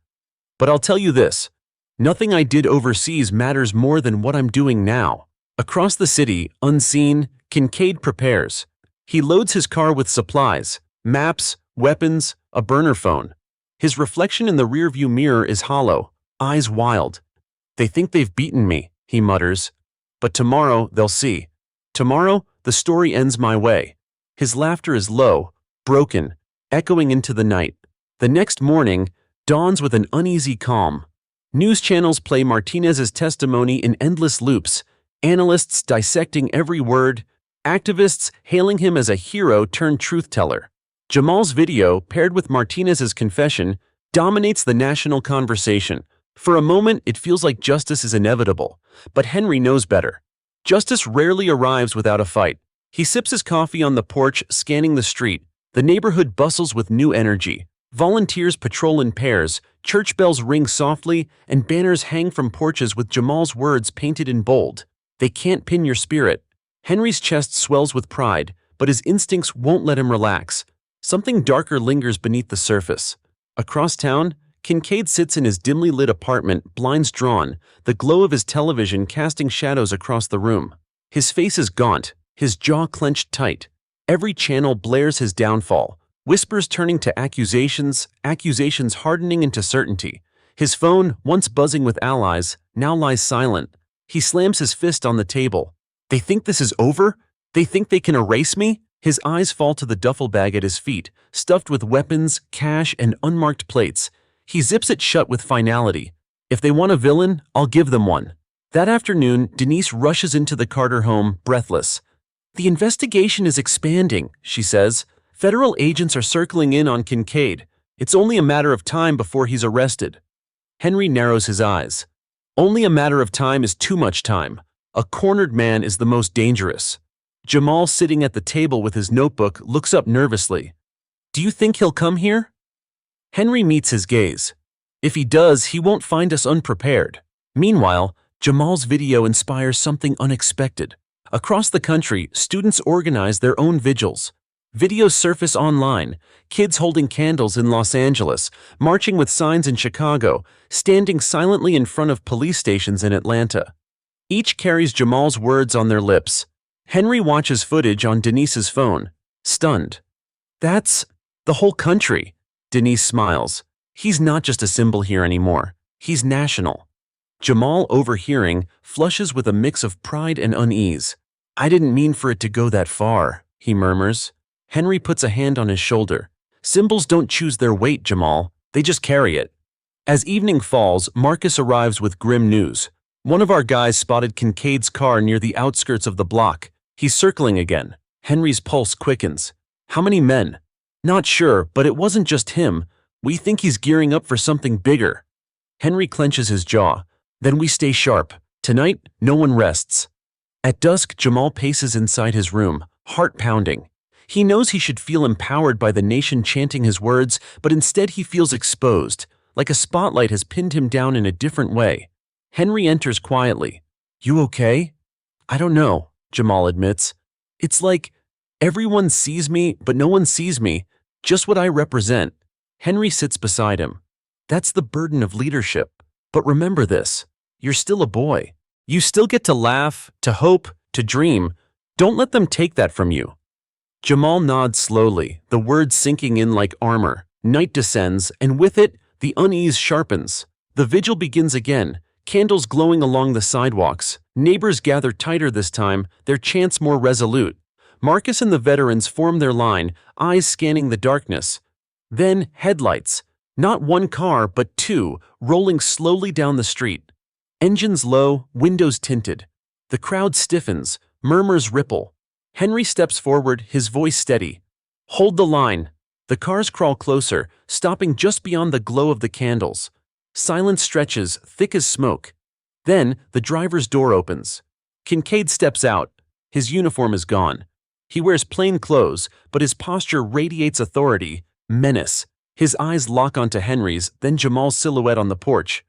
Speaker 1: "But I'll tell you this. Nothing I did overseas matters more than what I'm doing now." Across the city, unseen, Kincaid prepares. He loads his car with supplies, maps, weapons, a burner phone. His reflection in the rearview mirror is hollow, eyes wild. "They think they've beaten me," he mutters. "But tomorrow they'll see. Tomorrow, the story ends my way." His laughter is low, broken, echoing into the night. The next morning dawns with an uneasy calm. News channels play Martinez's testimony in endless loops, analysts dissecting every word, activists hailing him as a hero turned truth-teller. Jamal's video, paired with Martinez's confession, dominates the national conversation. For a moment, it feels like justice is inevitable, but Henry knows better. Justice rarely arrives without a fight. He sips his coffee on the porch, scanning the street. The neighborhood bustles with new energy. Volunteers patrol in pairs, church bells ring softly, and banners hang from porches with Jamal's words painted in bold. "They can't pin your spirit." Henry's chest swells with pride, but his instincts won't let him relax. Something darker lingers beneath the surface. Across town, Kincaid sits in his dimly lit apartment, blinds drawn, the glow of his television casting shadows across the room. His face is gaunt, his jaw clenched tight. Every channel blares his downfall, whispers turning to accusations, accusations hardening into certainty. His phone, once buzzing with allies, now lies silent. He slams his fist on the table. "They think this is over? They think they can erase me?" His eyes fall to the duffel bag at his feet, stuffed with weapons, cash, and unmarked plates. He zips it shut with finality. "If they want a villain, I'll give them one." That afternoon, Denise rushes into the Carter home, breathless. "The investigation is expanding," she says. "Federal agents are circling in on Kincaid. It's only a matter of time before he's arrested." Henry narrows his eyes. "Only a matter of time is too much time. A cornered man is the most dangerous. Jamal, sitting at the table with his notebook, looks up nervously. Do you think he'll come here? Henry meets his gaze. If he does, he won't find us unprepared. Meanwhile, Jamal's video inspires something unexpected. Across the country, students organize their own vigils. Videos surface online, kids holding candles in Los Angeles, marching with signs in Chicago, standing silently in front of police stations in Atlanta. Each carries Jamal's words on their lips. Henry watches footage on Denise's phone, stunned. That's the whole country. Denise smiles. He's not just a symbol here anymore. He's national. Jamal, overhearing, flushes with a mix of pride and unease. I didn't mean for it to go that far, he murmurs. Henry puts a hand on his shoulder. Symbols don't choose their weight, Jamal. They just carry it. As evening falls, Marcus arrives with grim news. One of our guys spotted Kincaid's car near the outskirts of the block. He's circling again. Henry's pulse quickens. How many men? Not sure, but it wasn't just him. We think he's gearing up for something bigger. Henry clenches his jaw. Then we stay sharp. Tonight, no one rests. At dusk, Jamal paces inside his room, heart pounding. He knows he should feel empowered by the nation chanting his words, but instead he feels exposed, like a spotlight has pinned him down in a different way. Henry enters quietly. You okay? I don't know, Jamal admits. It's like everyone sees me, but no one sees me, just what I represent. Henry sits beside him. That's the burden of leadership. But remember this, you're still a boy. You still get to laugh, to hope, to dream. Don't let them take that from you. Jamal nods slowly, the words sinking in like armor. Night descends, and with it, the unease sharpens. The vigil begins again, candles glowing along the sidewalks. Neighbors gather tighter this time, their chants more resolute. Marcus and the veterans form their line, eyes scanning the darkness. Then headlights. Not one car, but two, rolling slowly down the street. Engines low, windows tinted. The crowd stiffens, murmurs ripple. Henry steps forward, his voice steady. Hold the line. The cars crawl closer, stopping just beyond the glow of the candles. Silence stretches, thick as smoke. Then, the driver's door opens. Kincaid steps out. His uniform is gone. He wears plain clothes, but his posture radiates authority, menace. His eyes lock onto Henry's, then Jamal's silhouette on the porch.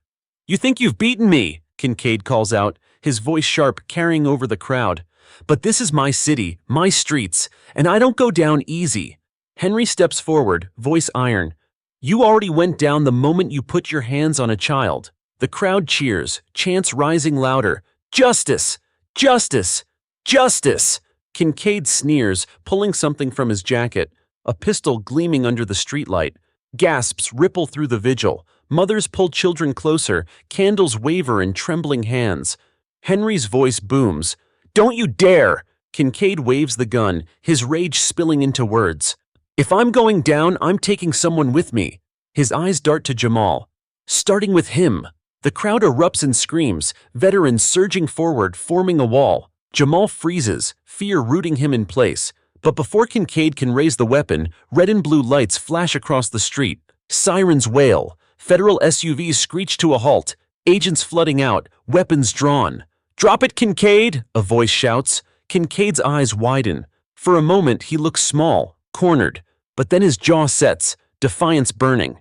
Speaker 1: You think you've beaten me, Kincaid calls out, his voice sharp, carrying over the crowd. But this is my city, my streets, and I don't go down easy. Henry steps forward, voice iron. You already went down the moment you put your hands on a child. The crowd cheers, chants rising louder. Justice! Justice! Justice! Kincaid sneers, pulling something from his jacket, a pistol gleaming under the streetlight. Gasps ripple through the vigil. Mothers pull children closer, candles waver in trembling hands. Henry's voice booms. Don't you dare! Kincaid waves the gun, his rage spilling into words. If I'm going down, I'm taking someone with me. His eyes dart to Jamal. Starting with him. The crowd erupts in screams, veterans surging forward, forming a wall. Jamal freezes, fear rooting him in place. But before Kincaid can raise the weapon, red and blue lights flash across the street. Sirens wail. Federal SUVs screech to a halt. Agents flooding out, weapons drawn. Drop it, Kincaid! A voice shouts. Kincaid's eyes widen. For a moment, he looks small, cornered. But then his jaw sets, defiance burning.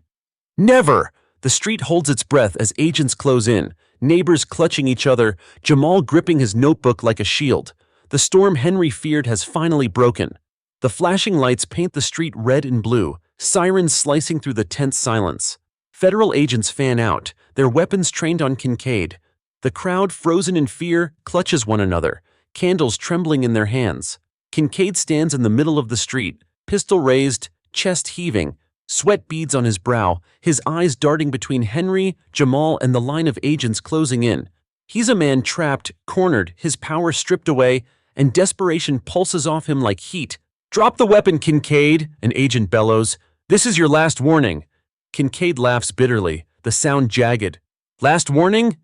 Speaker 1: Never! The street holds its breath as agents close in, neighbors clutching each other, Jamal gripping his notebook like a shield. The storm Henry feared has finally broken. The flashing lights paint the street red and blue, sirens slicing through the tense silence. Federal agents fan out, their weapons trained on Kincaid. The crowd, frozen in fear, clutches one another, candles trembling in their hands. Kincaid stands in the middle of the street, pistol raised, chest heaving, sweat beads on his brow, his eyes darting between Henry, Jamal, and the line of agents closing in. He's a man trapped, cornered, his power stripped away, and desperation pulses off him like heat. Drop the weapon, Kincaid, an agent bellows. This is your last warning. Kincaid laughs bitterly, the sound jagged. Last warning?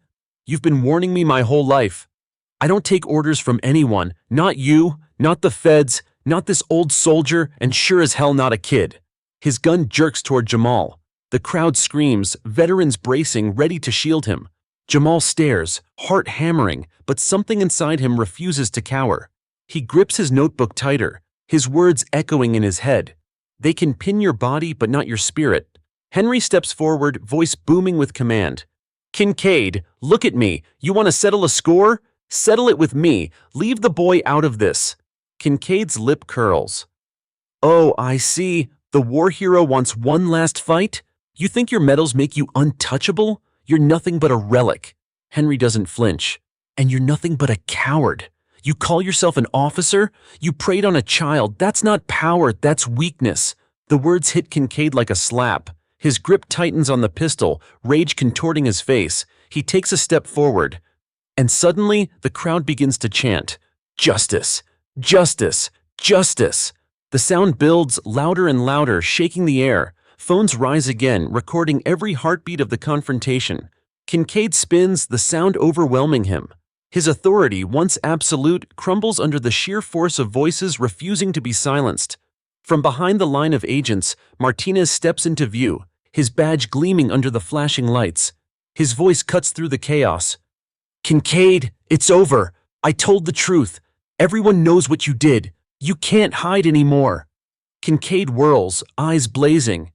Speaker 1: You've been warning me my whole life. I don't take orders from anyone, not you, not the feds, not this old soldier, and sure as hell not a kid. His gun jerks toward Jamal. The crowd screams, veterans bracing, ready to shield him. Jamal stares, heart hammering, but something inside him refuses to cower. He grips his notebook tighter, his words echoing in his head. They can pin your body but not your spirit. Henry steps forward, voice booming with command. Kincaid, look at me. You want to settle a score? Settle it with me. Leave the boy out of this. Kincaid's lip curls. Oh, I see. The war hero wants one last fight? You think your medals make you untouchable? You're nothing but a relic. Henry doesn't flinch. And you're nothing but a coward. You call yourself an officer? You preyed on a child. That's not power, that's weakness. The words hit Kincaid like a slap. His grip tightens on the pistol, rage contorting his face. He takes a step forward. And suddenly, the crowd begins to chant, "Justice! Justice! Justice!" The sound builds louder and louder, shaking the air. Phones rise again, recording every heartbeat of the confrontation. Kincaid spins, the sound overwhelming him. His authority, once absolute, crumbles under the sheer force of voices refusing to be silenced. From behind the line of agents, Martinez steps into view, his badge gleaming under the flashing lights. His voice cuts through the chaos. Kincaid, it's over. I told the truth. Everyone knows what you did. You can't hide anymore. Kincaid whirls, eyes blazing.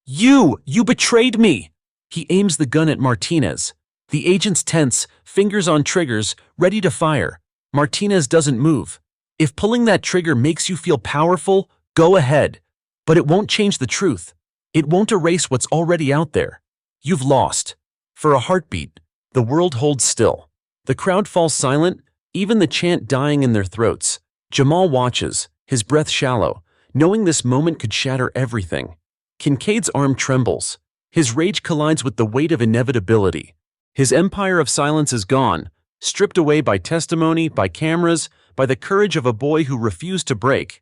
Speaker 1: You betrayed me! He aims the gun at Martinez. The agents tense, fingers on triggers, ready to fire. Martinez doesn't move. If pulling that trigger makes you feel powerful, go ahead. But it won't change the truth. It won't erase what's already out there. You've lost. For a heartbeat, the world holds still. The crowd falls silent, even the chant dying in their throats. Jamal watches, his breath shallow, knowing this moment could shatter everything. Kincaid's arm trembles. His rage collides with the weight of inevitability. His empire of silence is gone, stripped away by testimony, by cameras, by the courage of a boy who refused to break.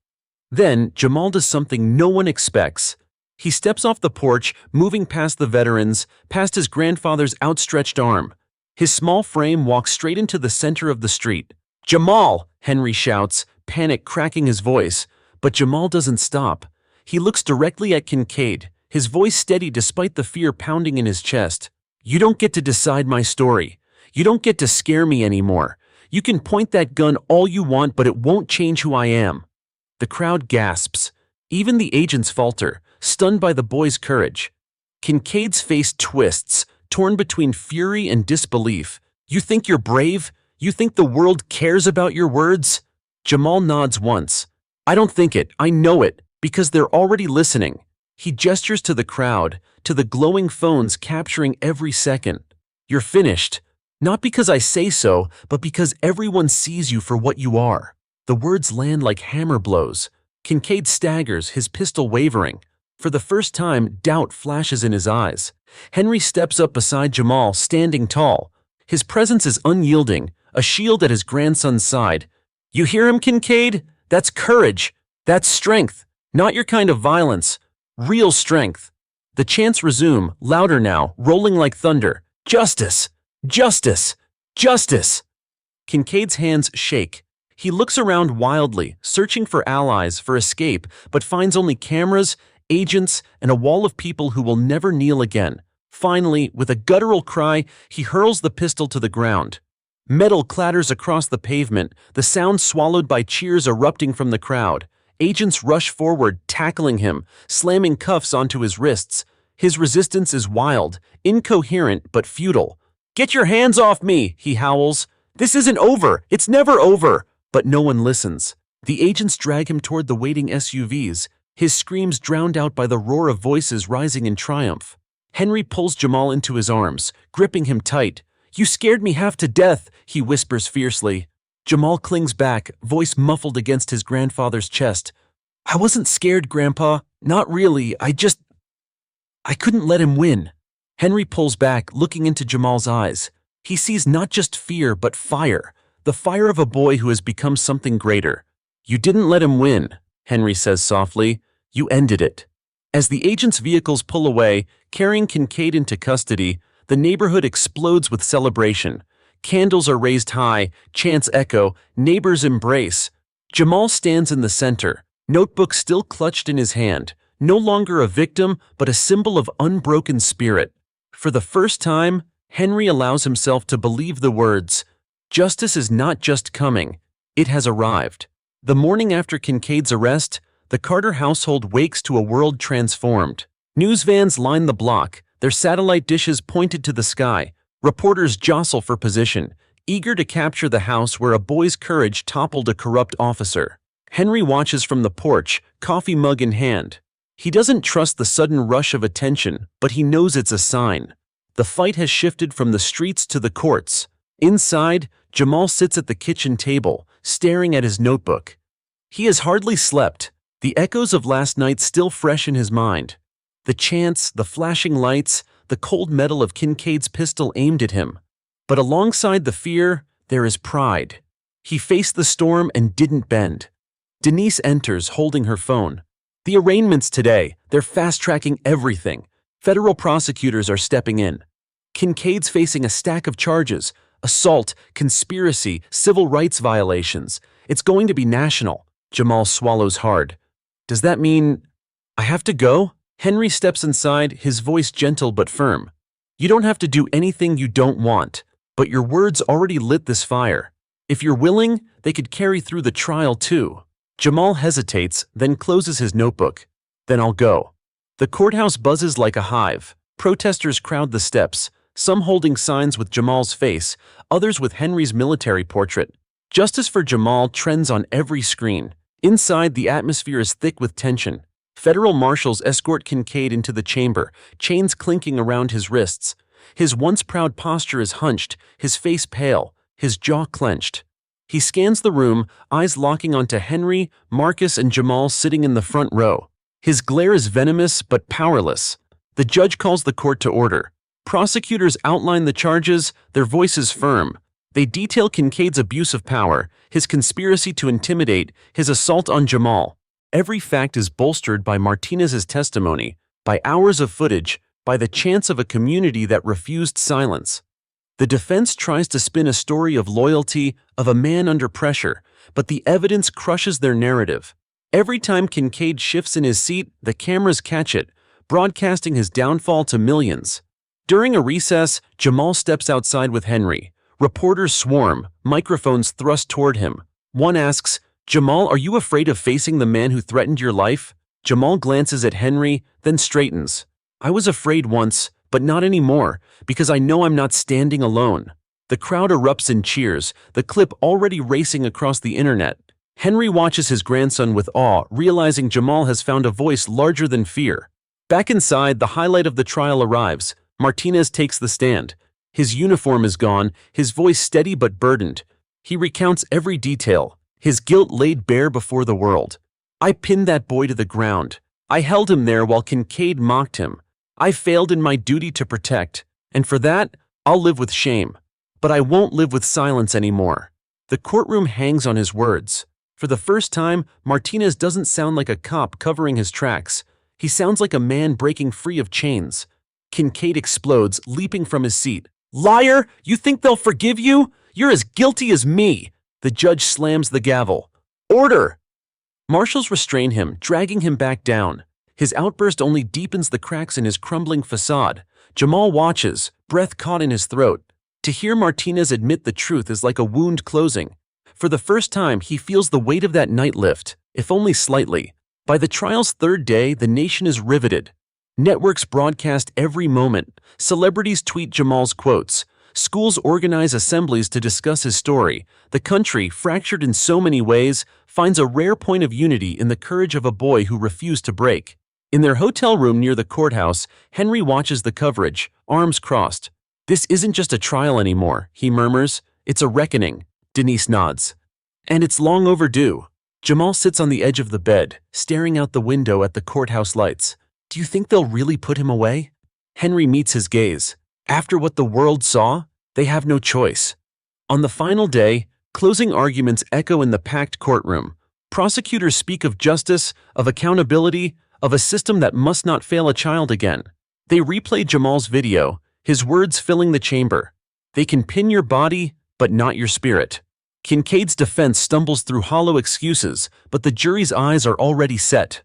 Speaker 1: Then, Jamal does something no one expects. He steps off the porch, moving past the veterans, past his grandfather's outstretched arm. His small frame walks straight into the center of the street. Jamal! Henry shouts, panic cracking his voice. But Jamal doesn't stop. He looks directly at Kincaid, his voice steady despite the fear pounding in his chest. You don't get to decide my story. You don't get to scare me anymore. You can point that gun all you want, but it won't change who I am. The crowd gasps. Even the agents falter, stunned by the boy's courage. Kincaid's face twists, torn between fury and disbelief. You think you're brave? You think the world cares about your words? Jamal nods once. I don't think it, I know it, because they're already listening. He gestures to the crowd, to the glowing phones capturing every second. You're finished. Not because I say so, but because everyone sees you for what you are. The words land like hammer blows. Kincaid staggers, his pistol wavering. For the first time, doubt flashes in his eyes. Henry steps up beside Jamal, standing tall. His presence is unyielding, a shield at his grandson's side. You hear him, Kincaid? That's courage. That's strength. Not your kind of violence. Real strength. The chants resume, louder now, rolling like thunder. Justice! Justice! Justice! Kincaid's hands shake. He looks around wildly, searching for allies, for escape, but finds only cameras, agents, and a wall of people who will never kneel again. Finally, with a guttural cry, he hurls the pistol to the ground. Metal clatters across the pavement, the sound swallowed by cheers erupting from the crowd. Agents rush forward, tackling him, slamming cuffs onto his wrists. His resistance is wild, incoherent, but futile. Get your hands off me, he howls. This isn't over. It's never over. But no one listens. The agents drag him toward the waiting SUVs, his screams drowned out by the roar of voices rising in triumph. Henry pulls Jamal into his arms, gripping him tight. You scared me half to death, he whispers fiercely. Jamal clings back, voice muffled against his grandfather's chest. I wasn't scared, Grandpa. Not really. I couldn't let him win. Henry pulls back, looking into Jamal's eyes. He sees not just fear, but fire. The fire of a boy who has become something greater. You didn't let him win, Henry says softly. You ended it. As the agents' vehicles pull away, carrying Kincaid into custody, the neighborhood explodes with celebration. Candles are raised high, chants echo, neighbors embrace. Jamal stands in the center, notebook still clutched in his hand, no longer a victim, but a symbol of unbroken spirit. For the first time, Henry allows himself to believe the words, "Justice is not just coming, it has arrived." The morning after Kincaid's arrest, the Carter household wakes to a world transformed. News vans line the block, their satellite dishes pointed to the sky. Reporters jostle for position, eager to capture the house where a boy's courage toppled a corrupt officer. Henry watches from the porch, coffee mug in hand. He doesn't trust the sudden rush of attention, but he knows it's a sign. The fight has shifted from the streets to the courts. Inside, Jamal sits at the kitchen table, staring at his notebook. He has hardly slept, the echoes of last night still fresh in his mind. The chants, the flashing lights, the cold metal of Kincaid's pistol aimed at him. But alongside the fear, there is pride. He faced the storm and didn't bend. Denise enters, holding her phone. "The arraignments today, they're fast-tracking everything. Federal prosecutors are stepping in. Kincaid's facing a stack of charges: assault, conspiracy, civil rights violations. It's going to be national." Jamal swallows hard. "Does that mean I have to go?" Henry steps inside, his voice gentle but firm. "You don't have to do anything you don't want, but your words already lit this fire. If you're willing, they could carry through the trial too." Jamal hesitates, then closes his notebook. "Then I'll go." The courthouse buzzes like a hive. Protesters crowd the steps, some holding signs with Jamal's face, others with Henry's military portrait. Justice for Jamal trends on every screen. Inside, the atmosphere is thick with tension. Federal marshals escort Kincaid into the chamber, chains clinking around his wrists. His once proud posture is hunched, his face pale, his jaw clenched. He scans the room, eyes locking onto Henry, Marcus, and Jamal sitting in the front row. His glare is venomous but powerless. The judge calls the court to order. Prosecutors outline the charges, their voices firm. They detail Kincaid's abuse of power, his conspiracy to intimidate, his assault on Jamal. Every fact is bolstered by Martinez's testimony, by hours of footage, by the chants of a community that refused silence. The defense tries to spin a story of loyalty, of a man under pressure, but the evidence crushes their narrative. Every time Kincaid shifts in his seat, the cameras catch it, broadcasting his downfall to millions. During a recess, Jamal steps outside with Henry. Reporters swarm, microphones thrust toward him. One asks, "Jamal, are you afraid of facing the man who threatened your life?" Jamal glances at Henry, then straightens. "I was afraid once, but not anymore, because I know I'm not standing alone." The crowd erupts in cheers, the clip already racing across the internet. Henry watches his grandson with awe, realizing Jamal has found a voice larger than fear. Back inside, the highlight of the trial arrives. Martinez takes the stand. His uniform is gone, his voice steady but burdened. He recounts every detail, his guilt laid bare before the world. "I pinned that boy to the ground. I held him there while Kincaid mocked him. I failed in my duty to protect, and for that, I'll live with shame. But I won't live with silence anymore." The courtroom hangs on his words. For the first time, Martinez doesn't sound like a cop covering his tracks. He sounds like a man breaking free of chains. Kincaid explodes, leaping from his seat. "Liar! You think they'll forgive you? You're as guilty as me!" The judge slams the gavel. "Order!" Marshals restrain him, dragging him back down. His outburst only deepens the cracks in his crumbling facade. Jamal watches, breath caught in his throat. To hear Martinez admit the truth is like a wound closing. For the first time, he feels the weight of that night lift, if only slightly. By the trial's third day, the nation is riveted. Networks broadcast every moment. Celebrities tweet Jamal's quotes. Schools organize assemblies to discuss his story. The country, fractured in so many ways, finds a rare point of unity in the courage of a boy who refused to break. In their hotel room near the courthouse, Henry watches the coverage, arms crossed. "This isn't just a trial anymore," he murmurs. "It's a reckoning." Denise nods. "And it's long overdue." Jamal sits on the edge of the bed, staring out the window at the courthouse lights. "Do you think they'll really put him away?" Henry meets his gaze. After what the world saw, they have no choice. On the final day, closing arguments echo in the packed courtroom. Prosecutors speak of justice, of accountability, of a system that must not fail a child again. They replay Jamal's video, his words filling the chamber. "They can pin your body, but not your spirit." Kincaid's defense stumbles through hollow excuses, but the jury's eyes are already set.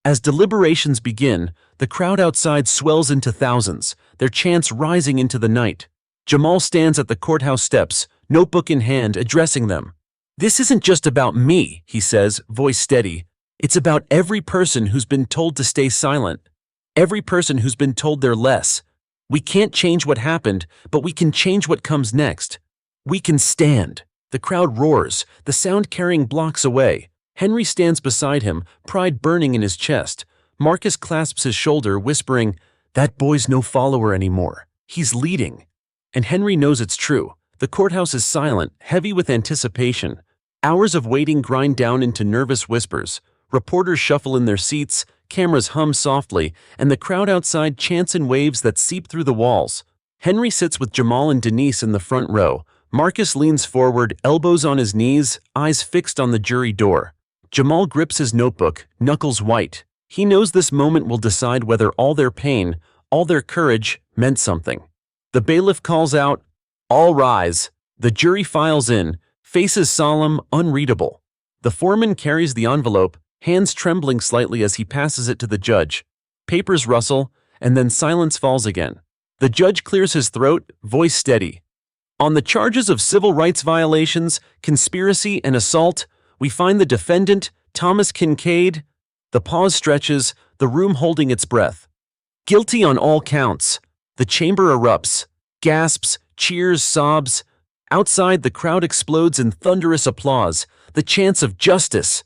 Speaker 1: As deliberations begin, the crowd outside swells into thousands, their chants rising into the night. Jamal stands at the courthouse steps, notebook in hand, addressing them. "This isn't just about me," he says, voice steady. "It's about every person who's been told to stay silent. Every person who's been told they're less. We can't change what happened, but we can change what comes next. We can stand." The crowd roars, the sound carrying blocks away. Henry stands beside him, pride burning in his chest. Marcus clasps his shoulder, whispering, "That boy's no follower anymore. He's leading." And Henry knows it's true. The courthouse is silent, heavy with anticipation. Hours of waiting grind down into nervous whispers. Reporters shuffle in their seats, cameras hum softly, and the crowd outside chants in waves that seep through the walls. Henry sits with Jamal and Denise in the front row. Marcus leans forward, elbows on his knees, eyes fixed on the jury door. Jamal grips his notebook, knuckles white. He knows this moment will decide whether all their pain, all their courage, meant something. The bailiff calls out, "All rise." The jury files in, faces solemn, unreadable. The foreman carries the envelope, hands trembling slightly as he passes it to the judge. Papers rustle, and then silence falls again. The judge clears his throat, voice steady. "On the charges of civil rights violations, conspiracy, and assault, we find the defendant, Thomas Kincaid." The pause stretches, the room holding its breath. "Guilty on all counts." The chamber erupts. Gasps, cheers, sobs. Outside, the crowd explodes in thunderous applause. The chants of "Justice!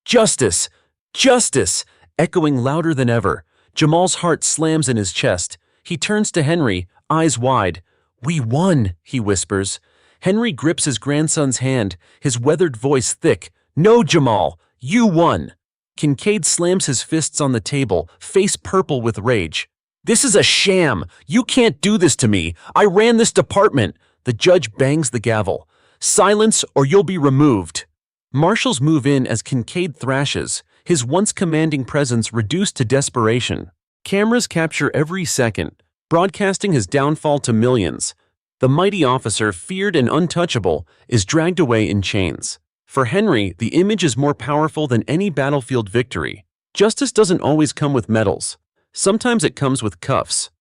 Speaker 1: Justice! Justice!" echoing louder than ever. Jamal's heart slams in his chest. He turns to Henry, eyes wide. "We won," he whispers. Henry grips his grandson's hand, his weathered voice thick. "No, Jamal, you won." Kincaid slams his fists on the table, face purple with rage. "This is a sham. You can't do this to me. I ran this department." The judge bangs the gavel. "Silence or you'll be removed." Marshals move in as Kincaid thrashes, his once commanding presence reduced to desperation. Cameras capture every second, broadcasting his downfall to millions. The mighty officer, feared and untouchable, is dragged away in chains. For Henry, the image is more powerful than any battlefield victory. Justice doesn't always come with medals. Sometimes it comes with cuffs.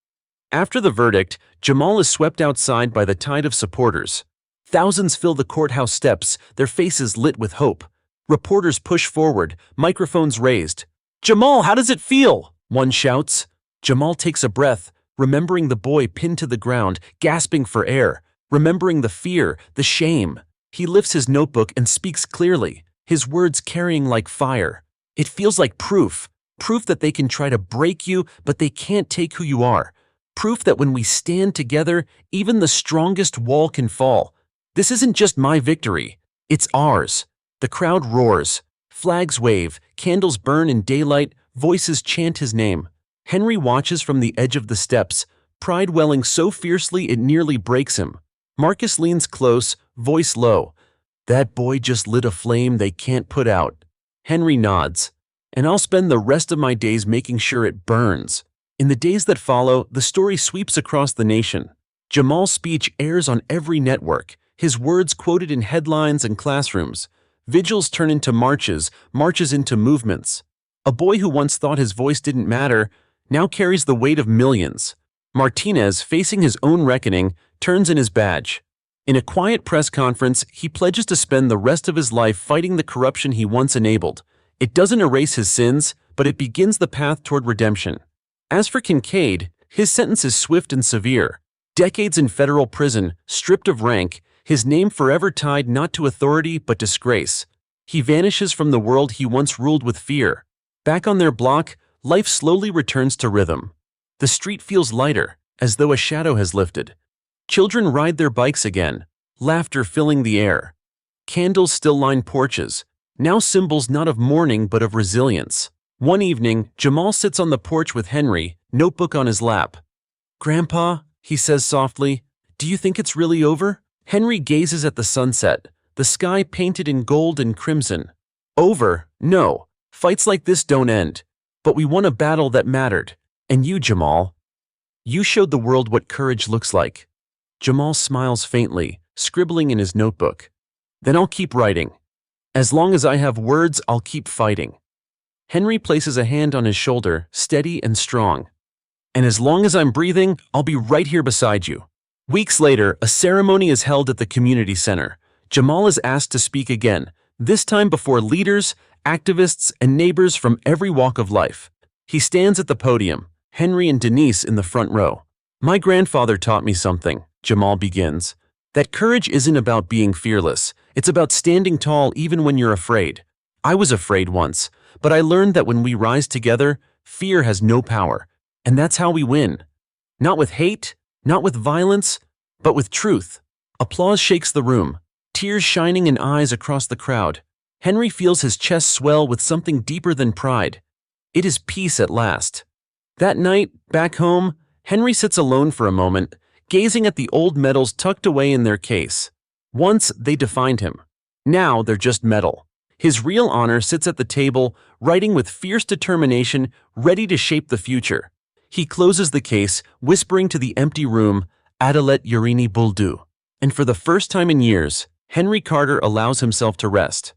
Speaker 1: After the verdict, Jamal is swept outside by the tide of supporters. Thousands fill the courthouse steps, their faces lit with hope. Reporters push forward, microphones raised. "Jamal, how does it feel?" one shouts. Jamal takes a breath, remembering the boy pinned to the ground, gasping for air, remembering the fear, the shame. He lifts his notebook and speaks clearly, his words carrying like fire. "It feels like proof. Proof that they can try to break you, but they can't take who you are. Proof that when we stand together, even the strongest wall can fall. This isn't just my victory. It's ours." The crowd roars. Flags wave, candles burn in daylight, voices chant his name. Henry watches from the edge of the steps, pride welling so fiercely it nearly breaks him. Marcus leans close, voice low. "That boy just lit a flame they can't put out." Henry nods. "And I'll spend the rest of my days making sure it burns." In the days that follow, the story sweeps across the nation. Jamal's speech airs on every network, his words quoted in headlines and classrooms. Vigils turn into marches, marches into movements. A boy who once thought his voice didn't matter now carries the weight of millions. Martinez, facing his own reckoning, turns in his badge. In a quiet press conference, he pledges to spend the rest of his life fighting the corruption he once enabled. It doesn't erase his sins, but it begins the path toward redemption. As for Kincaid, his sentence is swift and severe. Decades in federal prison, stripped of rank, his name forever tied not to authority but disgrace. He vanishes from the world he once ruled with fear. Back on their block, life slowly returns to rhythm. The street feels lighter, as though a shadow has lifted. Children ride their bikes again, laughter filling the air. Candles still line porches, now symbols not of mourning but of resilience. One evening, Jamal sits on the porch with Henry, notebook on his lap. "Grandpa," he says softly, "do you think it's really over?" Henry gazes at the sunset, the sky painted in gold and crimson. "Over? No. Fights like this don't end. But we won a battle that mattered. And you, Jamal. You showed the world what courage looks like." Jamal smiles faintly, scribbling in his notebook. "Then I'll keep writing. As long as I have words, I'll keep fighting." Henry places a hand on his shoulder, steady and strong. "And as long as I'm breathing, I'll be right here beside you." Weeks later, a ceremony is held at the community center. Jamal is asked to speak again, this time before leaders, activists, and neighbors from every walk of life. He stands at the podium, Henry and Denise in the front row. My grandfather taught me something, Jamal begins. That courage isn't about being fearless. It's about standing tall even when you're afraid. I was afraid once, but I learned that when we rise together, fear has no power. And that's how we win. Not with hate, not with violence, but with truth. Applause shakes the room, tears shining in eyes across the crowd. Henry feels his chest swell with something deeper than pride. It is peace at last. That night, back home, Henry sits alone for a moment, gazing at the old medals tucked away in their case. Once they defined him. Now they're just metal. His real honor sits at the table, writing with fierce determination, ready to shape the future. He closes the case, whispering to the empty room, Adalet Urini Buldu. And for the first time in years, Henry Carter allows himself to rest.